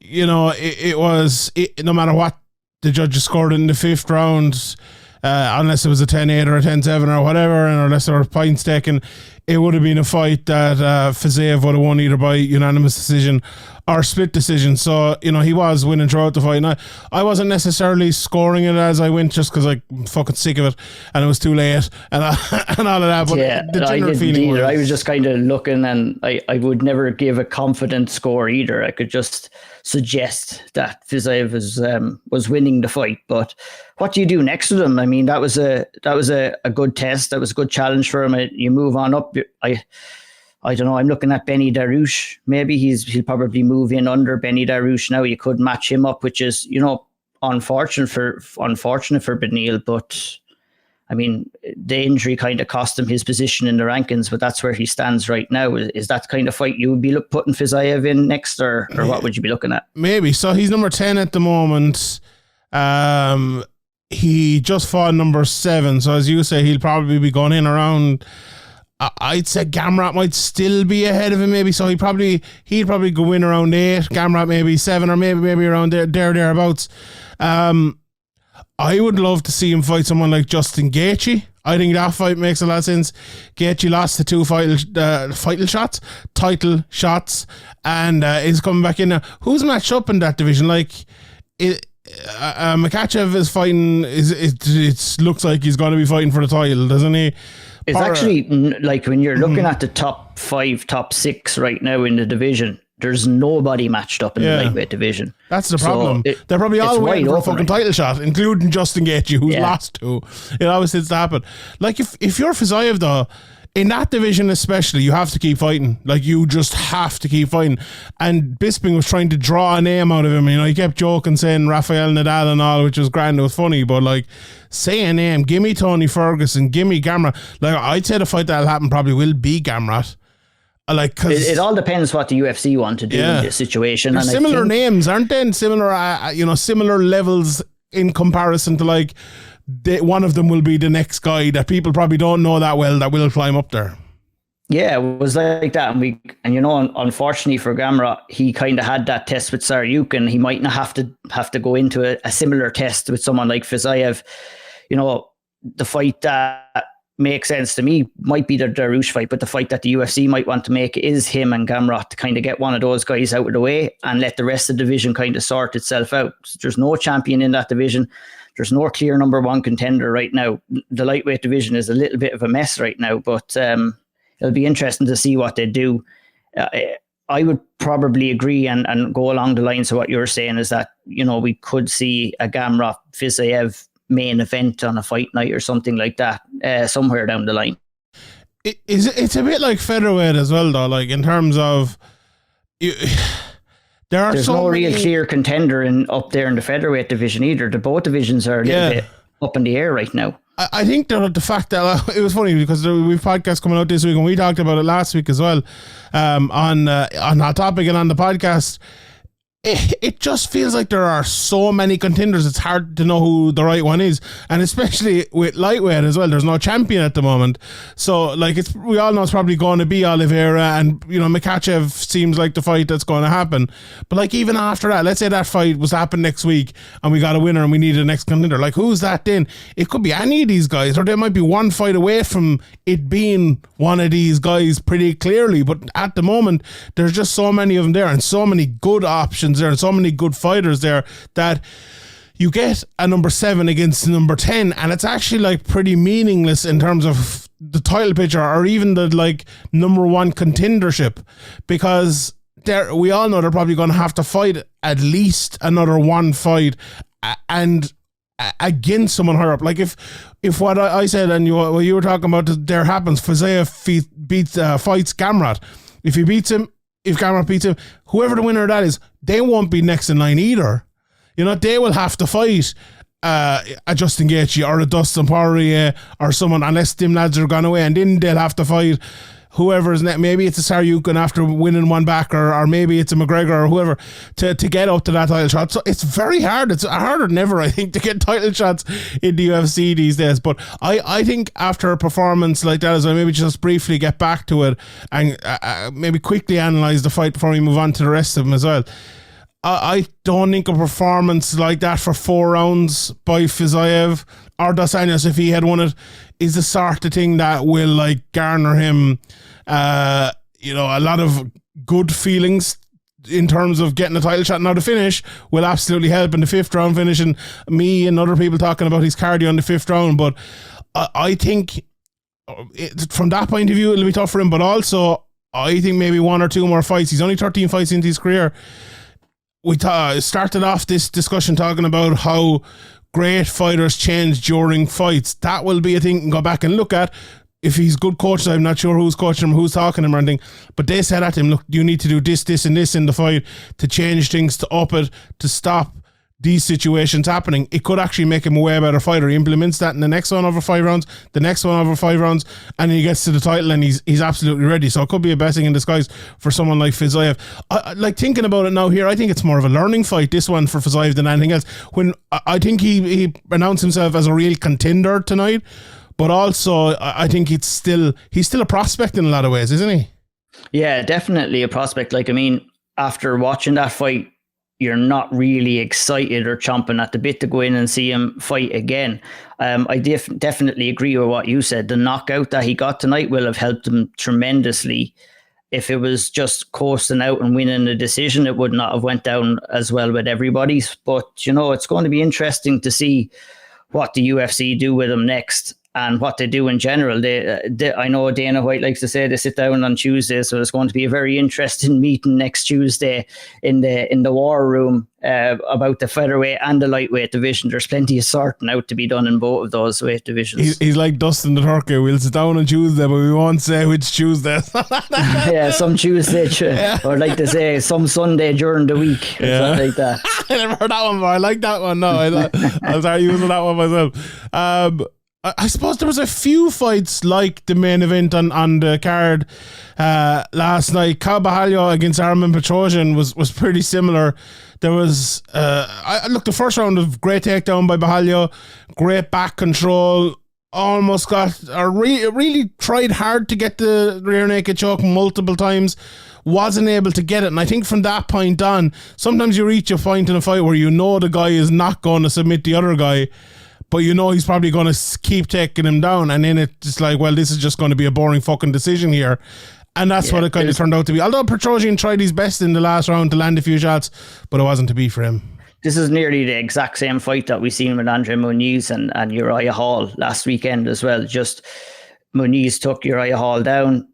you know, it was no matter what the judges scored in the 5th round, unless it was a 10-8 or a 10-7 or whatever, and unless there were points taken, it would have been a fight that Fiziev would have won either by unanimous decision or split decision. So, you know, he was winning throughout the fight. And I wasn't necessarily scoring it as I went, just because I'm fucking sick of it and it was too late and all of that. But yeah, the general feeling was, I was just kind of looking, and I would never give a confident score either. I could just suggest that Fiziev was winning the fight. But what do you do next to him? I mean, that was a good test. That was a good challenge for him. You move on up. I don't know. I'm looking at Benny Darouche. Maybe he'll probably move in under Benny Darouche now. You could match him up, which is, you know, unfortunate for Beneil. But I mean, the injury kind of cost him his position in the rankings, but that's where he stands right now. Is that the kind of fight you would be putting Fiziev in next, or what would you be looking at? Maybe. So he's number 10 at the moment. He just fought number 7. So as you say, he'll probably be going in around, I'd say Gamrot might still be ahead of him, maybe. So he'd probably go in around 8. Gamrot maybe 7, or maybe around thereabouts. I would love to see him fight someone like Justin Gaethje. I think that fight makes a lot of sense. Gaethje lost the 2 title shots, and is coming back in now. Who's matched up in that division? Like, Makhachev is fighting. It looks like he's going to be fighting for the title, doesn't he? It's actually like when you're looking at the top 5, top 6 right now in the division, there's nobody matched up in the lightweight division. That's the problem. They're probably all waiting for a fucking title shot, including Justin Gaethje, who's lost 2. It always tends to happen. Like, if you're Fiziev, though, in that division especially, you have to keep fighting. Like, you just have to keep fighting. And Bisping was trying to draw a name out of him. You know, he kept joking, saying Rafael Nadal and all, which was grand. It was funny, but like, say a name. Give me Tony Ferguson. Give me Gamrot. Like, I'd say the fight that'll happen probably will be Gamrot. Like, cause it all depends what the UFC want to do in this situation. They're similar names, aren't they? And similar, similar levels in comparison to, like, one of them will be the next guy that people probably don't know that well that will climb up there. Yeah, it was like that. And you know, unfortunately for Gamrot, he kind of had that test with Saryukin. He might not have to go into a similar test with someone like Fiziev. You know, the fight that makes sense to me might be the Dariush fight, but the fight that the UFC might want to make is him and Gamrot to kind of get one of those guys out of the way and let the rest of the division kind of sort itself out. There's no champion in that division. There's no clear number one contender right now. The lightweight division is a little bit of a mess right now, but it'll be interesting to see what they do. I would probably agree and go along the lines of what you're saying, is that, you know, we could see a Gamrot Fiziev main event on a fight night or something like that somewhere down the line. It's a bit like featherweight as well, though, like in terms of there's no real clear contender up there in the featherweight division either. Both divisions are a little bit up in the air right now. I think the fact that it was funny because we've podcasts coming out this week and we talked about it last week as well on that topic and on the podcast. It just feels like there are so many contenders, it's hard to know who the right one is. And especially with lightweight as well, there's no champion at the moment. So, like, we all know it's probably going to be Oliveira, and, you know, Makhachev seems like the fight that's going to happen. But, like, even after that, let's say that fight was to happen next week and we got a winner and we need a next contender. Like, who's that then? It could be any of these guys, or they might be one fight away from it being one of these guys pretty clearly. But at the moment, there's just so many of them there and so many good options there and so many good fighters there that you get a number 7 against number 10, and it's actually like pretty meaningless in terms of the title picture or even the like number 1 contendership, because we all know they're probably going to have to fight at least another one fight and against someone higher up. Like if what I said and what you were talking about there happens, Fiziev fights Gamrot. If he beats him, if Gamrot beats him, whoever the winner of that is, they won't be next in line either. You know, they will have to fight a Justin Gaethje or a Dustin Poirier or someone, unless them lads are gone away, and then they'll have to fight whoever's next. Maybe it's a Saryukin after winning one back, or maybe it's a McGregor or whoever to get up to that title shot. So it's very hard. It's harder than ever, I think, to get title shots in the UFC these days. But I think after a performance like that, as well, maybe just briefly get back to it and maybe quickly analyse the fight before we move on to the rest of them as well. I don't think a performance like that for 4 rounds by Fiziev or Dos Anjos, if he had won it, is the sort of thing that will like garner him you know, a lot of good feelings in terms of getting a title shot. Now the finish will absolutely help in the 5th round finish, and me and other people talking about his cardio in the 5th round, but I think from that point of view it'll be tough for him. But also I think maybe 1 or 2 more fights. He's only 13 fights into his career. We started off this discussion talking about how great fighters change during fights. That will be a thing you can go back and look at. If he's good coaches, I'm not sure who's coaching him, who's talking to him or anything, but they said at him, look, you need to do this, this and this in the fight to change things, to up it, to stop these situations happening. It could actually make him a way better fighter. He implements that in the next one over 5 rounds, the next one over 5 rounds, and he gets to the title and he's absolutely ready. So it could be a blessing in disguise for someone like Fiziev. Like thinking about it now here, I think it's more of a learning fight, this one, for Fiziev than anything else. When I think he announced himself as a real contender tonight, but also I think he's still a prospect in a lot of ways, isn't he? Yeah, definitely a prospect. Like, I mean, after watching that fight, you're not really excited or chomping at the bit to go in and see him fight again. I definitely agree with what you said. The knockout that he got tonight will have helped him tremendously. If it was just coasting out and winning the decision, it would not have went down as well with everybody's. But, you know, it's going to be interesting to see what the UFC do with him next. And what they do in general. I know Dana White likes to say they sit down on Tuesday, so it's going to be a very interesting meeting next Tuesday in the war room about the featherweight and the lightweight division. There's plenty of sorting out to be done in both of those weight divisions. He's like Dustin the Turkey. We'll sit down on Tuesday, but we won't say which Tuesday. Yeah, some Tuesday, or like to say some Sunday during the week, or something like that. I never heard that one, but I like that one. No, I'll start using that one myself. I suppose there was a few fights like the main event on the card last night. Carvalho against Armin Petrosian was pretty similar. There was the first round of great takedown by Bahalio, great back control, almost got really tried hard to get the rear naked choke multiple times, wasn't able to get it. And I think from that point on, sometimes you reach a point in a fight where you know the guy is not going to submit the other guy, but you know he's probably going to keep taking him down, and then it's like, well, this is just going to be a boring fucking decision here. And that's what it kind of turned out to be. Although Petrosian tried his best in the last round to land a few shots, but it wasn't to be for him. This is nearly the exact same fight that we seen with Andre Muniz and Uriah Hall last weekend as well. Just Muniz took Uriah Hall down,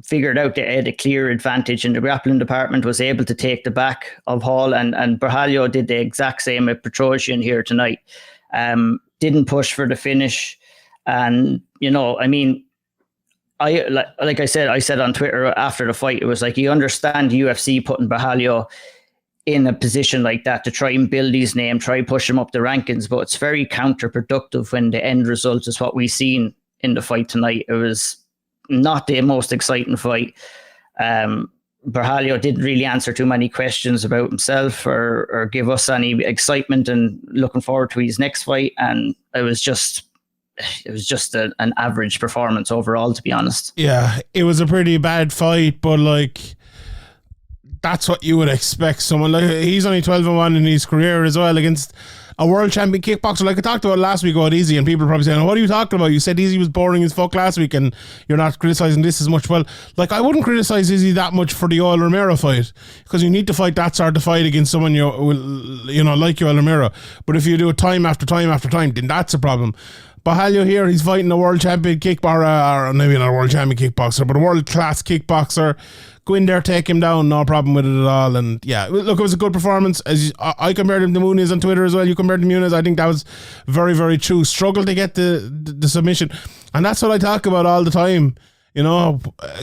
figured out they had a clear advantage in the grappling department, was able to take the back of Hall, and Berhalio did the exact same with Petrosian here tonight. Didn't push for the finish. And, you know, I mean, like I said on Twitter after the fight, it was like, you understand UFC putting Berhalio in a position like that to try and build his name, try and push him up the rankings, but it's very counterproductive when the end result is what we seen in the fight tonight. It was not the most exciting fight. Berhalio didn't really answer too many questions about himself or give us any excitement and looking forward to his next fight, and it was just an average performance overall, to be honest. Yeah, it was a pretty bad fight, but like, that's what you would expect. Someone like, he's only 12-1 in his career as well against a world champion kickboxer. Like I talked about last week about Izzy, and people are probably saying, what are you talking about? You said Izzy was boring as fuck last week and you're not criticising this as much. Well, like, I wouldn't criticise Izzy that much for the Yoel Romero fight, because you need to fight that sort of fight against someone like Yoel Romero. But if you do it time after time after time, then that's a problem. Berhalio here, he's fighting a world champion kickboxer, or maybe not a world champion kickboxer, but a world class kickboxer. Go in there, take him down, no problem with it at all. And yeah, look, it was a good performance. As I compared him to Muniz on Twitter as well. You compared him to Muniz. I think that was very, very true. Struggled to get the submission, and that's what I talk about all the time. You know,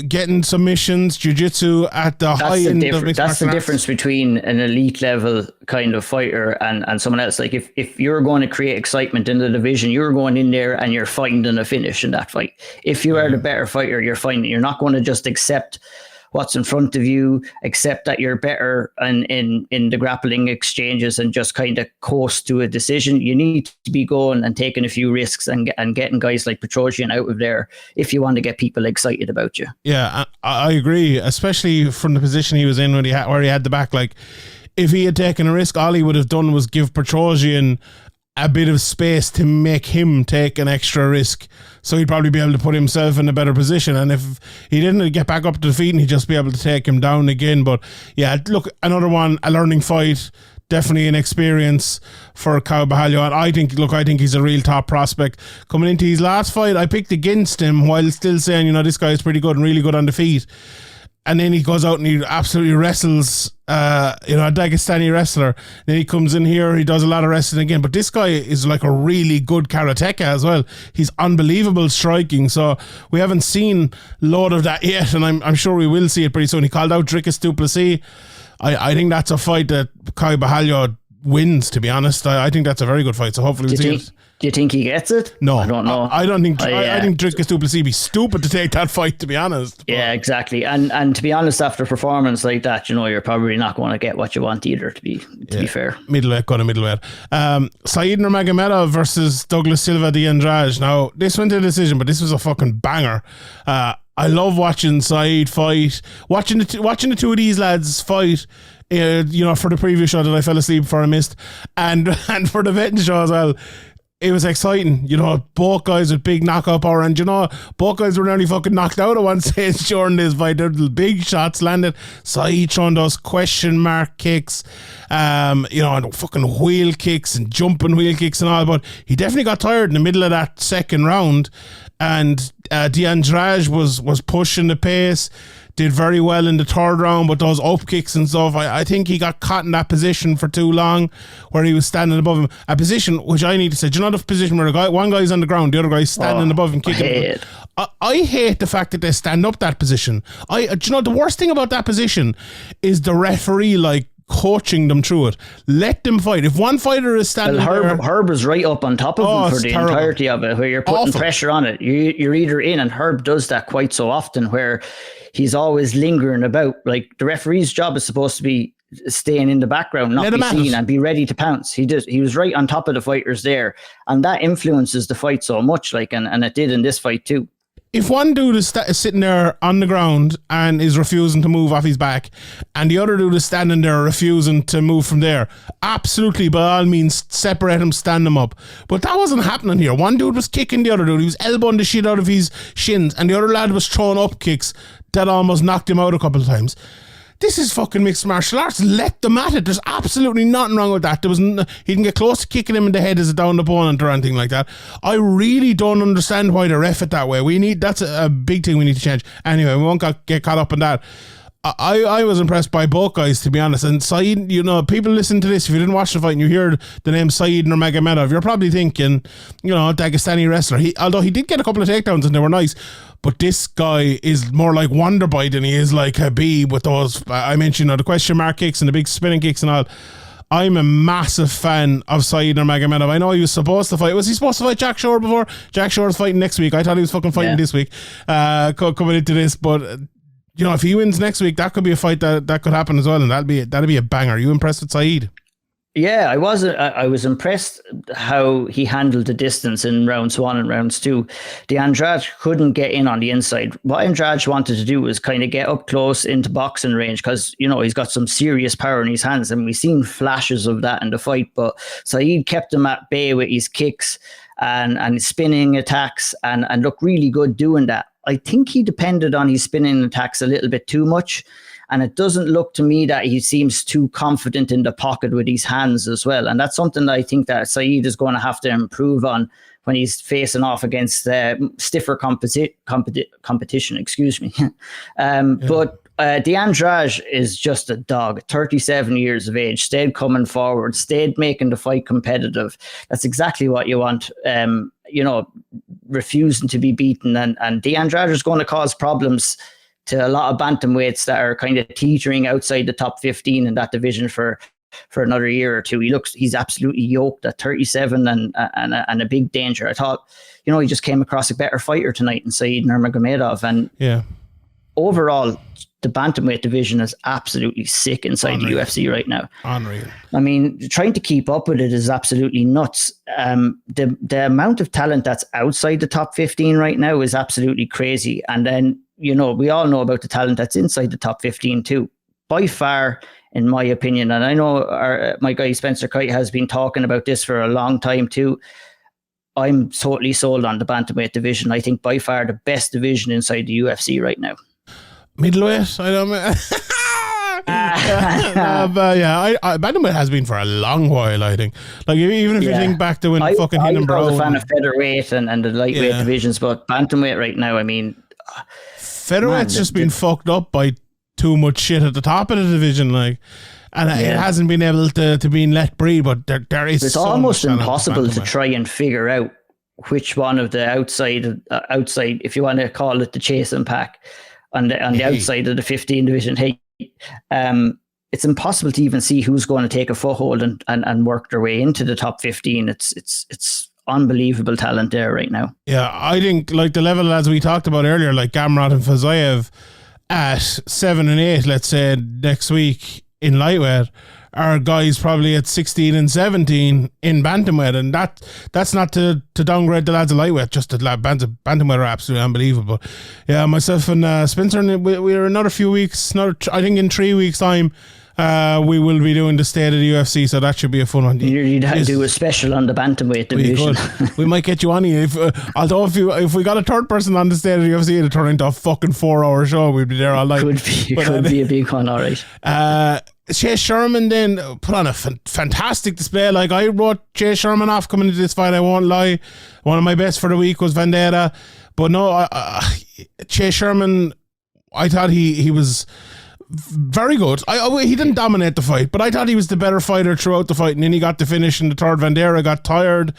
getting submissions, jiu-jitsu at the high end of mixed martial arts. That's the difference between an elite level kind of fighter and someone else. Like, if you're going to create excitement in the division, you're going in there and you're finding a finish in that fight. If you are the better fighter, you're not going to just accept what's in front of you, accept that you're better in the grappling exchanges and just kind of coast to a decision. You need to be going and taking a few risks and getting guys like Petrosian out of there if you want to get people excited about you. Yeah, I agree, especially from the position he was in when where he had the back. Like, if he had taken a risk, all he would have done was give Petrosian a bit of space to make him take an extra risk, so he'd probably be able to put himself in a better position. And if he didn't get back up to the feet, and he'd just be able to take him down again. But yeah, look, another one, a learning fight, definitely an experience for Kyle Berhalio. And I think he's a real top prospect. Coming into his last fight, I picked against him while still saying, you know, this guy is pretty good and really good on the feet. And then he goes out and he absolutely wrestles, a Dagestani wrestler. Then he comes in here, he does a lot of wrestling again. But this guy is like a really good karateka as well. He's unbelievable striking. So we haven't seen a lot of that yet, and I'm sure we will see it pretty soon. He called out Dricus du Plessis. I think that's a fight that Kyle Berhalio wins, to be honest. I think that's a very good fight. So hopefully we'll see it. Do you think he gets it? No, I don't know. I don't think. I think Dricus du Plessis be stupid to take that fight, to be honest. Yeah, exactly. And to be honest, after a performance like that, you know, you're probably not going to get what you want either. To be fair, middleweight, go to middleweight. Saeedner Magametta versus Douglas Silva de Andras. Now this went to a decision, but this was a fucking banger. I love watching Saeed fight. Watching the two of these lads fight. For the previous show that I fell asleep before I missed, and for the betting show as well. It was exciting, you know, both guys with big knockout power, and you know, both guys were nearly fucking knocked out at one stage during this fight. Their big shots landed. Saeed throwing those question mark kicks, and fucking wheel kicks and jumping wheel kicks and all, but he definitely got tired in the middle of that second round, and de Andras was pushing the pace. Did very well in the third round, but those up kicks and stuff, I think he got caught in that position for too long where he was standing above him. A position which I need to say, do you know the position where one guy's on the ground, the other guy's standing above him kicking? I hate the fact that they stand up that position. Do you know the worst thing about that position is the referee coaching them through it. Let them fight. If one fighter is standing Herb is right up on top of him for the entirety of it, where you're putting pressure on it. You're either in, and Herb does that quite so often, where he's always lingering about. Like, the referee's job is supposed to be staying in the background, not be seen, and be ready to pounce. He was right on top of the fighters there, and that influences the fight so much. And it did in this fight too. if one dude is sitting there on the ground and is refusing to move off his back, and the other dude is standing there refusing to move from there, absolutely, by all means, separate him, stand him up. But that wasn't happening here. One dude was kicking the other dude. He was elbowing the shit out of his shins, and the other lad was throwing up kicks that almost knocked him out a couple of times. This is fucking mixed martial arts. Let them at it. There's absolutely nothing wrong with that. He didn't get close to kicking him in the head as a downed opponent or anything like that. I really don't understand why they ref it that way. That's a big thing we need to change. Anyway, we won't get caught up in that. I was impressed by both guys, to be honest. And Saeed, people listen to this, if you didn't watch the fight and you hear the name Saeedner Magametta, you're probably thinking, Dagestani wrestler. Although he did get a couple of takedowns and they were nice. But this guy is more like Wonderboy than he is like Habib with those, I mentioned, the question mark kicks and the big spinning kicks and all. I'm a massive fan of Saeedner Magamedov. I know he was supposed to fight. Was he supposed to fight Jack Shore before? Jack Shore's fighting next week. I thought he was fucking fighting this week, coming into this. But, if he wins next week, that could be a fight that could happen as well. And that'd be a banger. Are you impressed with Saeed? Yeah, I was impressed how he handled the distance in rounds 1 and rounds 2. The Andras couldn't get in on the inside. What Andras wanted to do was kind of get up close into boxing range because, he's got some serious power in his hands, and we've seen flashes of that in the fight. But Saeed kept him at bay with his kicks and spinning attacks and looked really good doing that. I think he depended on his spinning attacks a little bit too much. And it doesn't look to me that he seems too confident in the pocket with his hands as well. And that's something that I think that Saeed is going to have to improve on when he's facing off against stiffer competition. Excuse me. But the Andras is just a dog, 37 years of age, stayed coming forward, stayed making the fight competitive. That's exactly what you want. Refusing to be beaten. And the Andras is going to cause problems to a lot of bantamweights that are kind of teetering outside the top 15 in that division for another year or two. He's absolutely yoked at 37 and a big danger. I thought, he just came across a better fighter tonight in Saeedner Magomedov. And overall, the bantamweight division is absolutely sick inside the UFC right now. Unreal. I mean, trying to keep up with it is absolutely nuts. The amount of talent that's outside the top 15 right now is absolutely crazy. And then, we all know about the talent that's inside the top 15 too. By far, in my opinion, and I know my guy Spencer Kite has been talking about this for a long time too, I'm totally sold on the bantamweight division. I think by far the best division inside the UFC right now. Middleweight? I don't know. But yeah, bantamweight has been for a long while, I think. Like, even if you think back to when fucking Hidden Brown. I was a fan of featherweight and the lightweight divisions, but bantamweight right now, I mean... Featherweight's just been fucked up by too much shit at the top of the division, like, and it hasn't been able to be let breathe. But there is. It's almost impossible to try and figure out which one of the outside, if you want to call it the chasing pack, on the outside of the 15 division. It's impossible to even see who's going to take a foothold and work their way into the top 15. It's unbelievable talent there right now. Yeah, I think like the level as we talked about earlier, like Gamrot and Fazayev at 7 and 8, let's say next week in lightweight, are guys probably at 16 and 17 in bantamweight, and that's not to downgrade the lads of lightweight, just the bantamweight are absolutely unbelievable. Yeah, myself and Spencer, we're another few weeks, I think in 3 weeks time, we will be doing the state of the UFC, so that should be a fun one. You'd have to do a special on the bantamweight division. We might get you on here. Although if we got a third person on the state of the UFC, it'd turn into a fucking 4-hour show. We'd be there all night. Could be a big one, all right. Chase Sherman then put on a fantastic display. Like, I wrote Chase Sherman off coming into this fight, I won't lie. One of my best for the week was Vendetta. But no, Chase Sherman, I thought he was very good. He didn't dominate the fight, but I thought he was the better fighter throughout the fight, and then he got the finish in the third. Vandera got tired.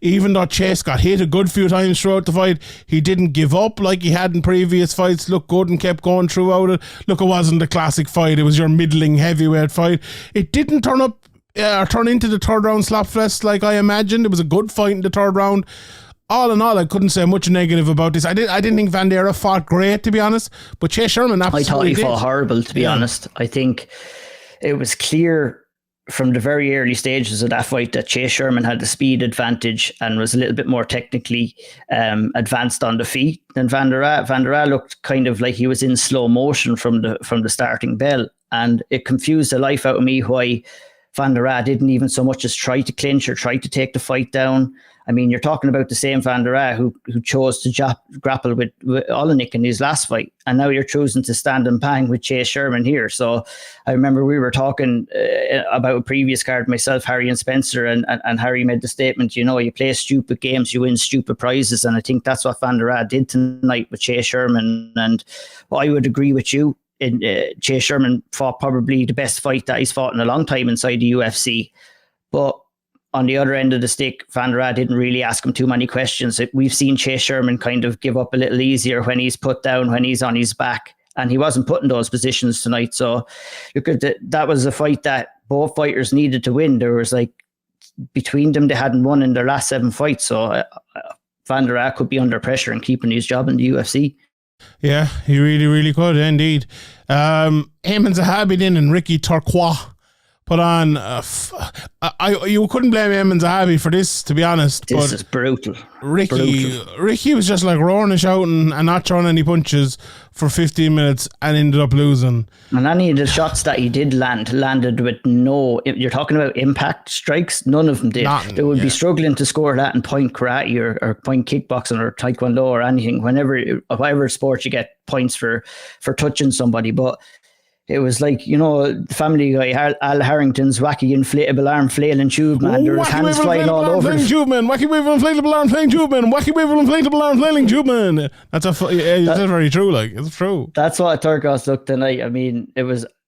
Even though Chase got hit a good few times throughout the fight, he didn't give up like he had in previous fights, looked good and kept going throughout it. Look, it wasn't a classic fight, it was your middling heavyweight fight. It didn't turn into the third round slapfest like I imagined. It was a good fight in the third round. All in all, I couldn't say much negative about this. I didn't think Vandera fought great, to be honest, but Chase Sherman absolutely I thought he fought horrible, to be honest. I think it was clear from the very early stages of that fight that Chase Sherman had the speed advantage and was a little bit more technically advanced on the feet than Van der Aa. Van der Aa looked kind of like he was in slow motion from the starting bell, and it confused the life out of me why Van der Aa didn't even so much as try to clinch or try to take the fight down. I mean, you're talking about the same Van der Aa who chose to grapple with Olenek in his last fight, and now you're choosing to stand and bang with Chase Sherman here. So I remember we were talking about a previous card, myself, Harry and Spencer, and Harry made the statement, you know, you play stupid games, you win stupid prizes, and I think that's what Van der Aa did tonight with Chase Sherman. And I would agree with you. Chase Sherman fought probably the best fight that he's fought in a long time inside the UFC, but on the other end of the stick, Van der Aa didn't really ask him too many questions. We've seen Chase Sherman kind of give up a little easier when he's put down, when he's on his back, and he wasn't put in those positions tonight. So look at that was a fight that both fighters needed to win. There was like, between them, they hadn't won in their last 7 fights. So Van der Aa could be under pressure and keeping his job in the UFC. Yeah, he really, really could, indeed. Ayman Zahabi then and Ricky Turquoise put on. You couldn't blame Ayman Zahabi for this, to be honest. This is brutal. Ricky was just like roaring and shouting and not throwing any punches for 15 minutes and ended up losing. And any of the shots that he did landed with no. You're talking about impact strikes. None of them did. They would be struggling to score that in point karate or point kickboxing or taekwondo or anything. Whatever sport you get points for touching somebody, but it was like, you know, the Family Guy, Al Harrington's wacky inflatable arm flailing tube man. There was hands flying all over. Tube man, wacky waving inflatable arm flailing tube man, wacky waving inflatable arm flailing tube man. That's very true. Like, it's true. That's what Turcos looked tonight. I mean,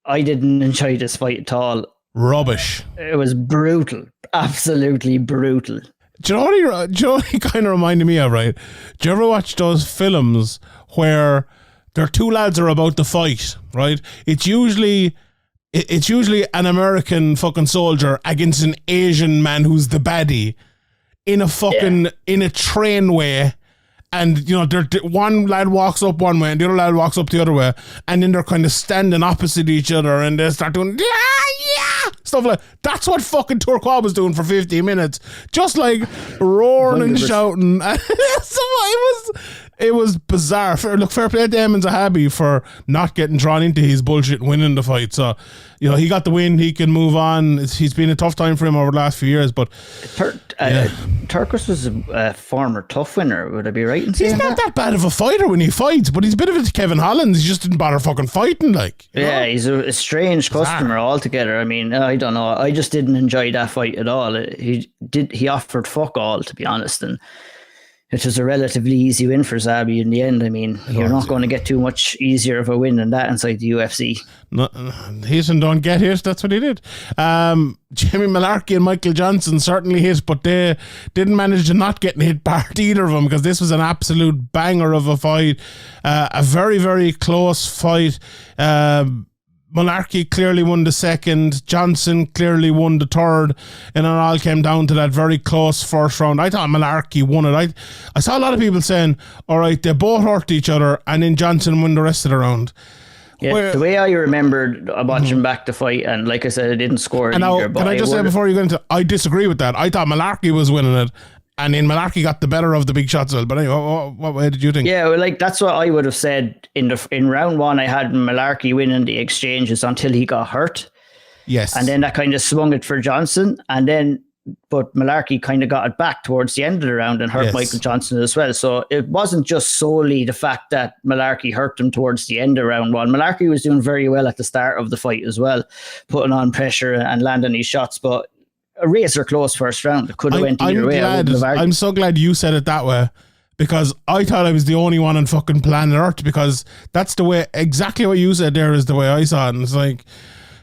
I didn't enjoy this fight at all. Rubbish. It was brutal, absolutely brutal. Do you know what he kind of reminded me of? Right? Do you ever watch those films where there are 2 lads are about to fight, right? It's usually an American fucking soldier against an Asian man who's the baddie in a fucking in a trainway, and you know, one lad walks up one way and the other lad walks up the other way, and then they're kind of standing opposite each other and they start doing stuff like that's what fucking Turquoise was doing for 15 minutes, just like roaring 100%. And shouting. So it was bizarre. Fair play to Ayman Zahabi for not getting drawn into his bullshit and winning the fight. So, you know, he got the win. He can move on. He's been a tough time for him over the last few years. But Turcos was a former tough winner. Would I be right in saying that? He's not that bad of a fighter when he fights, but he's a bit of a Kevin Holland. He just didn't bother fucking fighting. Like, yeah, he's a strange customer altogether. I mean, I don't know. I just didn't enjoy that fight at all. He offered fuck all, to be honest, and it was a relatively easy win for Zabi in the end. I mean, you're not going to get too much easier of a win than that inside the UFC. No, hit and don't get hit. That's what he did. Jamie Malarkey and Michael Johnson certainly hit, but they didn't manage to not get hit part either of them, because this was an absolute banger of a fight. A very, very close fight. Malarkey clearly won the second. Johnson clearly won the third. And it all came down to that very close first round. I thought Malarkey won it. I saw a lot of people saying, all right, they both hurt each other and then Johnson won the rest of the round. Yeah, the way I remembered watching back the fight, and like I said, I didn't score it either. Can I just say before you go into, I disagree with that. I thought Malarkey was winning it, and then Malarkey got the better of the big shots. But anyway, what way did you think? Yeah, well, like that's what I would have said in round 1. I had Malarkey winning the exchanges until he got hurt. Yes, and then that kind of swung it for Johnson, but Malarkey kind of got it back towards the end of the round and hurt Michael Johnson as well. So it wasn't just solely the fact that Malarkey hurt him towards the end of round 1. Malarkey was doing very well at the start of the fight as well, putting on pressure and landing these shots, but a razor close first round. It could have went either way. I'm so glad you said it that way, because I thought I was the only one on fucking planet Earth, because that's the way, exactly what you said there is the way I saw it. And it's like,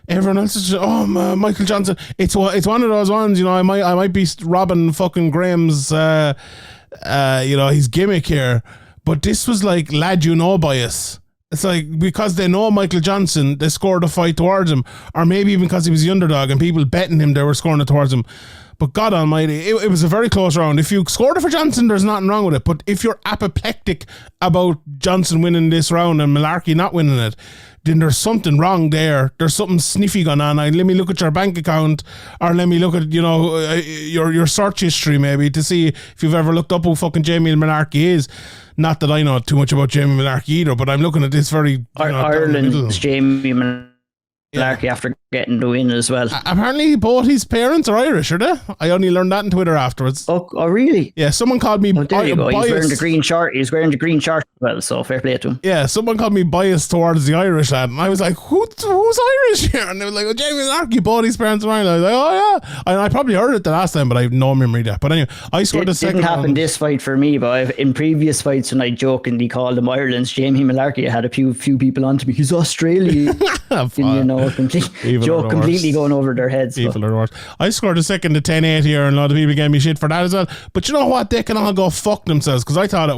everyone else is just, Michael Johnson. It's one of those ones, you know, I might be robbing fucking Graham's, his gimmick here, but this was like, lad, you know, bias. It's like, because they know Michael Johnson, they scored a fight towards him, or maybe even because he was the underdog and people betting him, they were scoring it towards him. But God almighty, it was a very close round. If you scored it for Johnson, there's nothing wrong with it. But if you're apoplectic about Johnson winning this round and Malarkey not winning it, then there's something wrong there. There's something sniffy going on. Let me look at your bank account, or let me look at, your search history maybe to see if you've ever looked up who fucking Jamie Malarkey is. Not that I know too much about Jamie Malarkey either, but I'm looking at this very... Ireland's Jamie Malarkey after getting the win as well. Apparently both his parents are Irish, are they? I only learned that on Twitter afterwards. Oh really? Yeah, someone called me there you go. He's wearing the green shirt. He's wearing the green shirt as well, so fair play to him. Yeah, someone called me biased towards the Irish lad, and I was like, who's Irish here? And they were like, oh, Jamie Malarkey, both his parents are Irish. I was like, oh yeah. And I probably heard it the last time, but I have no memory of that. But anyway, I scored the second. It didn't happen this fight for me, but in previous fights when I jokingly called him Ireland's Jamie Malarkey, I had a few people on to me. He's Australian. Completely going over their heads. People are worse. I scored a second to 10-8 here, and a lot of people gave me shit for that as well. But you know what? They can all go fuck themselves, because I thought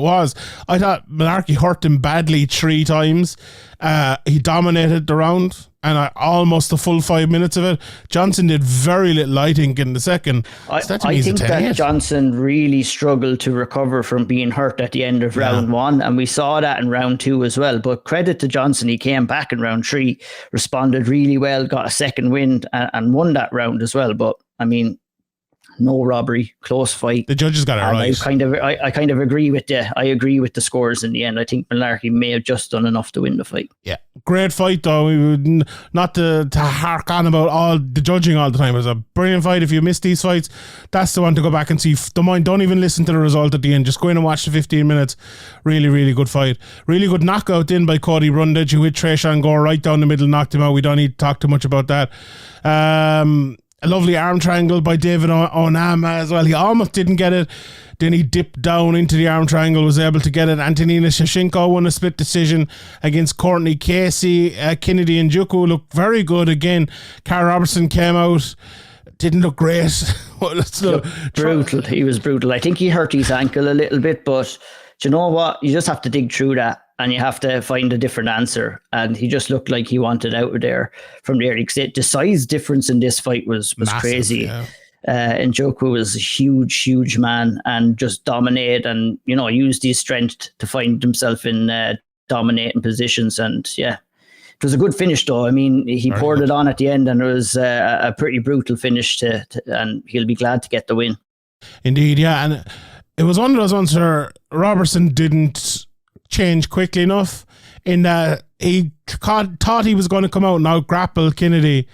Malarkey hurt him badly 3 times. He dominated the round, and almost the full 5 minutes of it. Johnson did very little, I think, in the second. I think that Johnson really struggled to recover from being hurt at the end of round 1, and we saw that in round 2 as well. But credit to Johnson, he came back in round 3, responded really well, got a second win, and won that round as well. But I mean, no robbery, close fight. The judges got it right. I kind of agree with you. I agree with the scores in the end. I think Malarkey may have just done enough to win the fight. Yeah, great fight though. We would not to hark on about all the judging all the time. It was a brilliant fight. If you missed these fights, that's the one to go back and see. Don't even listen to the result at the end. Just go in and watch the 15 minutes. Really, really good fight. Really good knockout in by Cody Brundage, who hit Tresean Gore right down the middle, knocked him out. We don't need to talk too much about that. A lovely arm triangle by David Onama as well. He almost didn't get it. Then he dipped down into the arm triangle, was able to get it. Antonina Shevchenko won a split decision against Courtney Casey. Kennedy and Njoku looked very good again. Carl Robertson came out. Didn't look great. Brutal. He was brutal. I think he hurt his ankle a little bit, but do you know what? You just have to dig through that. And you have to find a different answer. And he just looked like he wanted out of there from there. The size difference in this fight was massive, crazy. Yeah. Njoku was a huge man and just dominated and, used his strength to find himself in dominating positions. And yeah, it was a good finish though. I mean, he poured it on at the end, and it was a pretty brutal finish and he'll be glad to get the win. Indeed, yeah. And it was one of those ones where Robertson didn't change quickly enough in that he thought he was going to come out and out grapple Kennedy,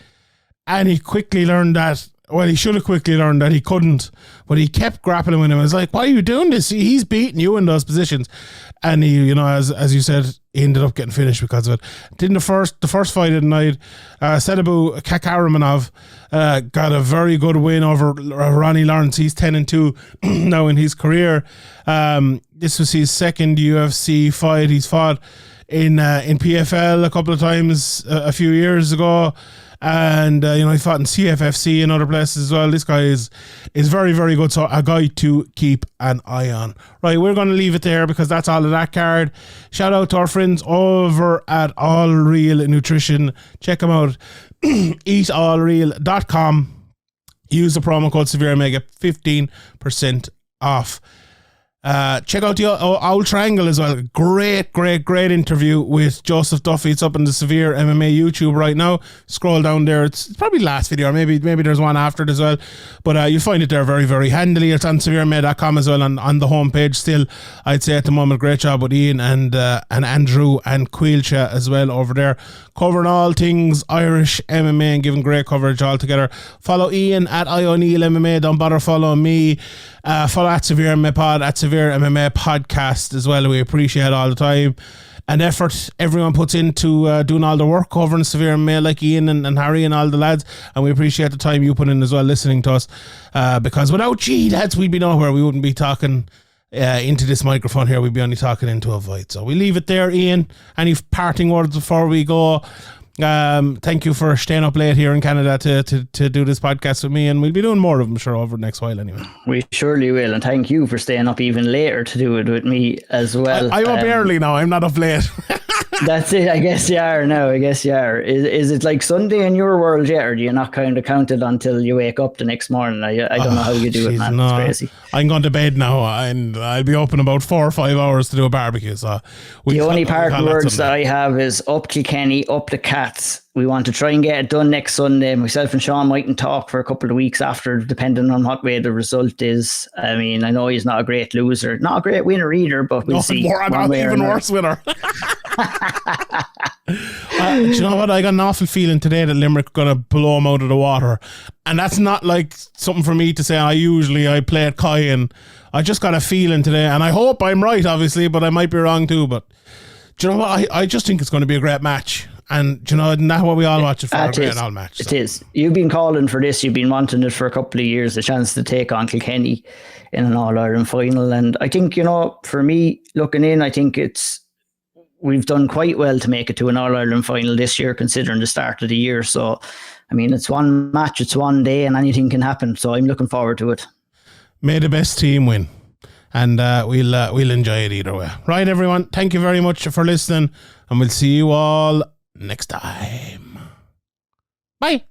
and he quickly learned that, well, he should have quickly learned that he couldn't, but he kept grappling with him. I was like, why are you doing this? He's beating you in those positions. And he, as you said, he ended up getting finished because of it. Didn't the first fight of the night, Sedabu Kakaramanov got a very good win over Ronnie Lawrence. He's 10-2 now in his career. This was his second UFC fight. He's fought in PFL a couple of times a few years ago. And he fought in CFFC and other places as well. This guy is very, very good. So a guy to keep an eye on. Right, we're going to leave it there because that's all of that card. Shout out to our friends over at All Real Nutrition. Check them out. eatallreal.com. Use the promo code SevereMMA, 15% off. Check out the Owl Triangle as well. Great interview with Joseph Duffy. It's up on the SevereMMA YouTube right now. Scroll down there. It's probably last video, or maybe there's one after it as well. But you'll find it there very, very handily. It's on SevereMMA.com as well, on the homepage still. I'd say at the moment, great job with Ian and Andrew and Quilcha as well over there, covering all things Irish MMA and giving great coverage all together. Follow Ian at O'Neill MMA. Don't bother following me. Follow at SevereMMA Pod, at SevereMMA Podcast as well. We appreciate all the time and effort everyone puts into doing all the work over in SevereMMA, like Ian and Harry and all the lads. And we appreciate the time you put in as well, listening to us. Because without lads, we'd be nowhere. We wouldn't be talking into this microphone here. We'd be only talking into a void. So we leave it there, Ian. Any parting words before we go? Thank you for staying up late here in Canada to do this podcast with me, and we'll be doing more of them, sure, over the next while anyway. We surely will, and thank you for staying up even later to do it with me as well. I'm up early now. I'm not up late. That's it. I guess you are now. I guess you are. Is it like Sunday in your world yet, or do you not kind of count it until you wake up the next morning? I don't know how you do it, man. No. It's crazy. I'm going to bed now, and I'll be up in about 4 or 5 hours to do a barbecue. So the only parting words that I have is up Kilkenny, up the Cats. We want to try and get it done next Sunday. Myself and Sean mightn't talk for a couple of weeks after, depending on what way the result is. I mean, I know he's not a great loser, not a great winner either, but we'll see. I'm an even worse winner. Do you know what? I got an awful feeling today that Limerick are going to blow him out of the water. And that's not like something for me to say. I play it coy, and I just got a feeling today. And I hope I'm right, obviously, but I might be wrong too. But do you know what? I just think it's going to be a great match. And do you know, isn't that what we all watch it for? A great all match. So. It is. You've been calling for this. You've been wanting it for a couple of years, a chance to take on Kilkenny in an All-Ireland final. And I think, you know, for me, looking in, I think we've done quite well to make it to an All-Ireland final this year, considering the start of the year. So, I mean, it's one match, it's one day, and anything can happen. So I'm looking forward to it. May the best team win. And we'll enjoy it either way. Right, everyone. Thank you very much for listening. And we'll see you all next time. Bye.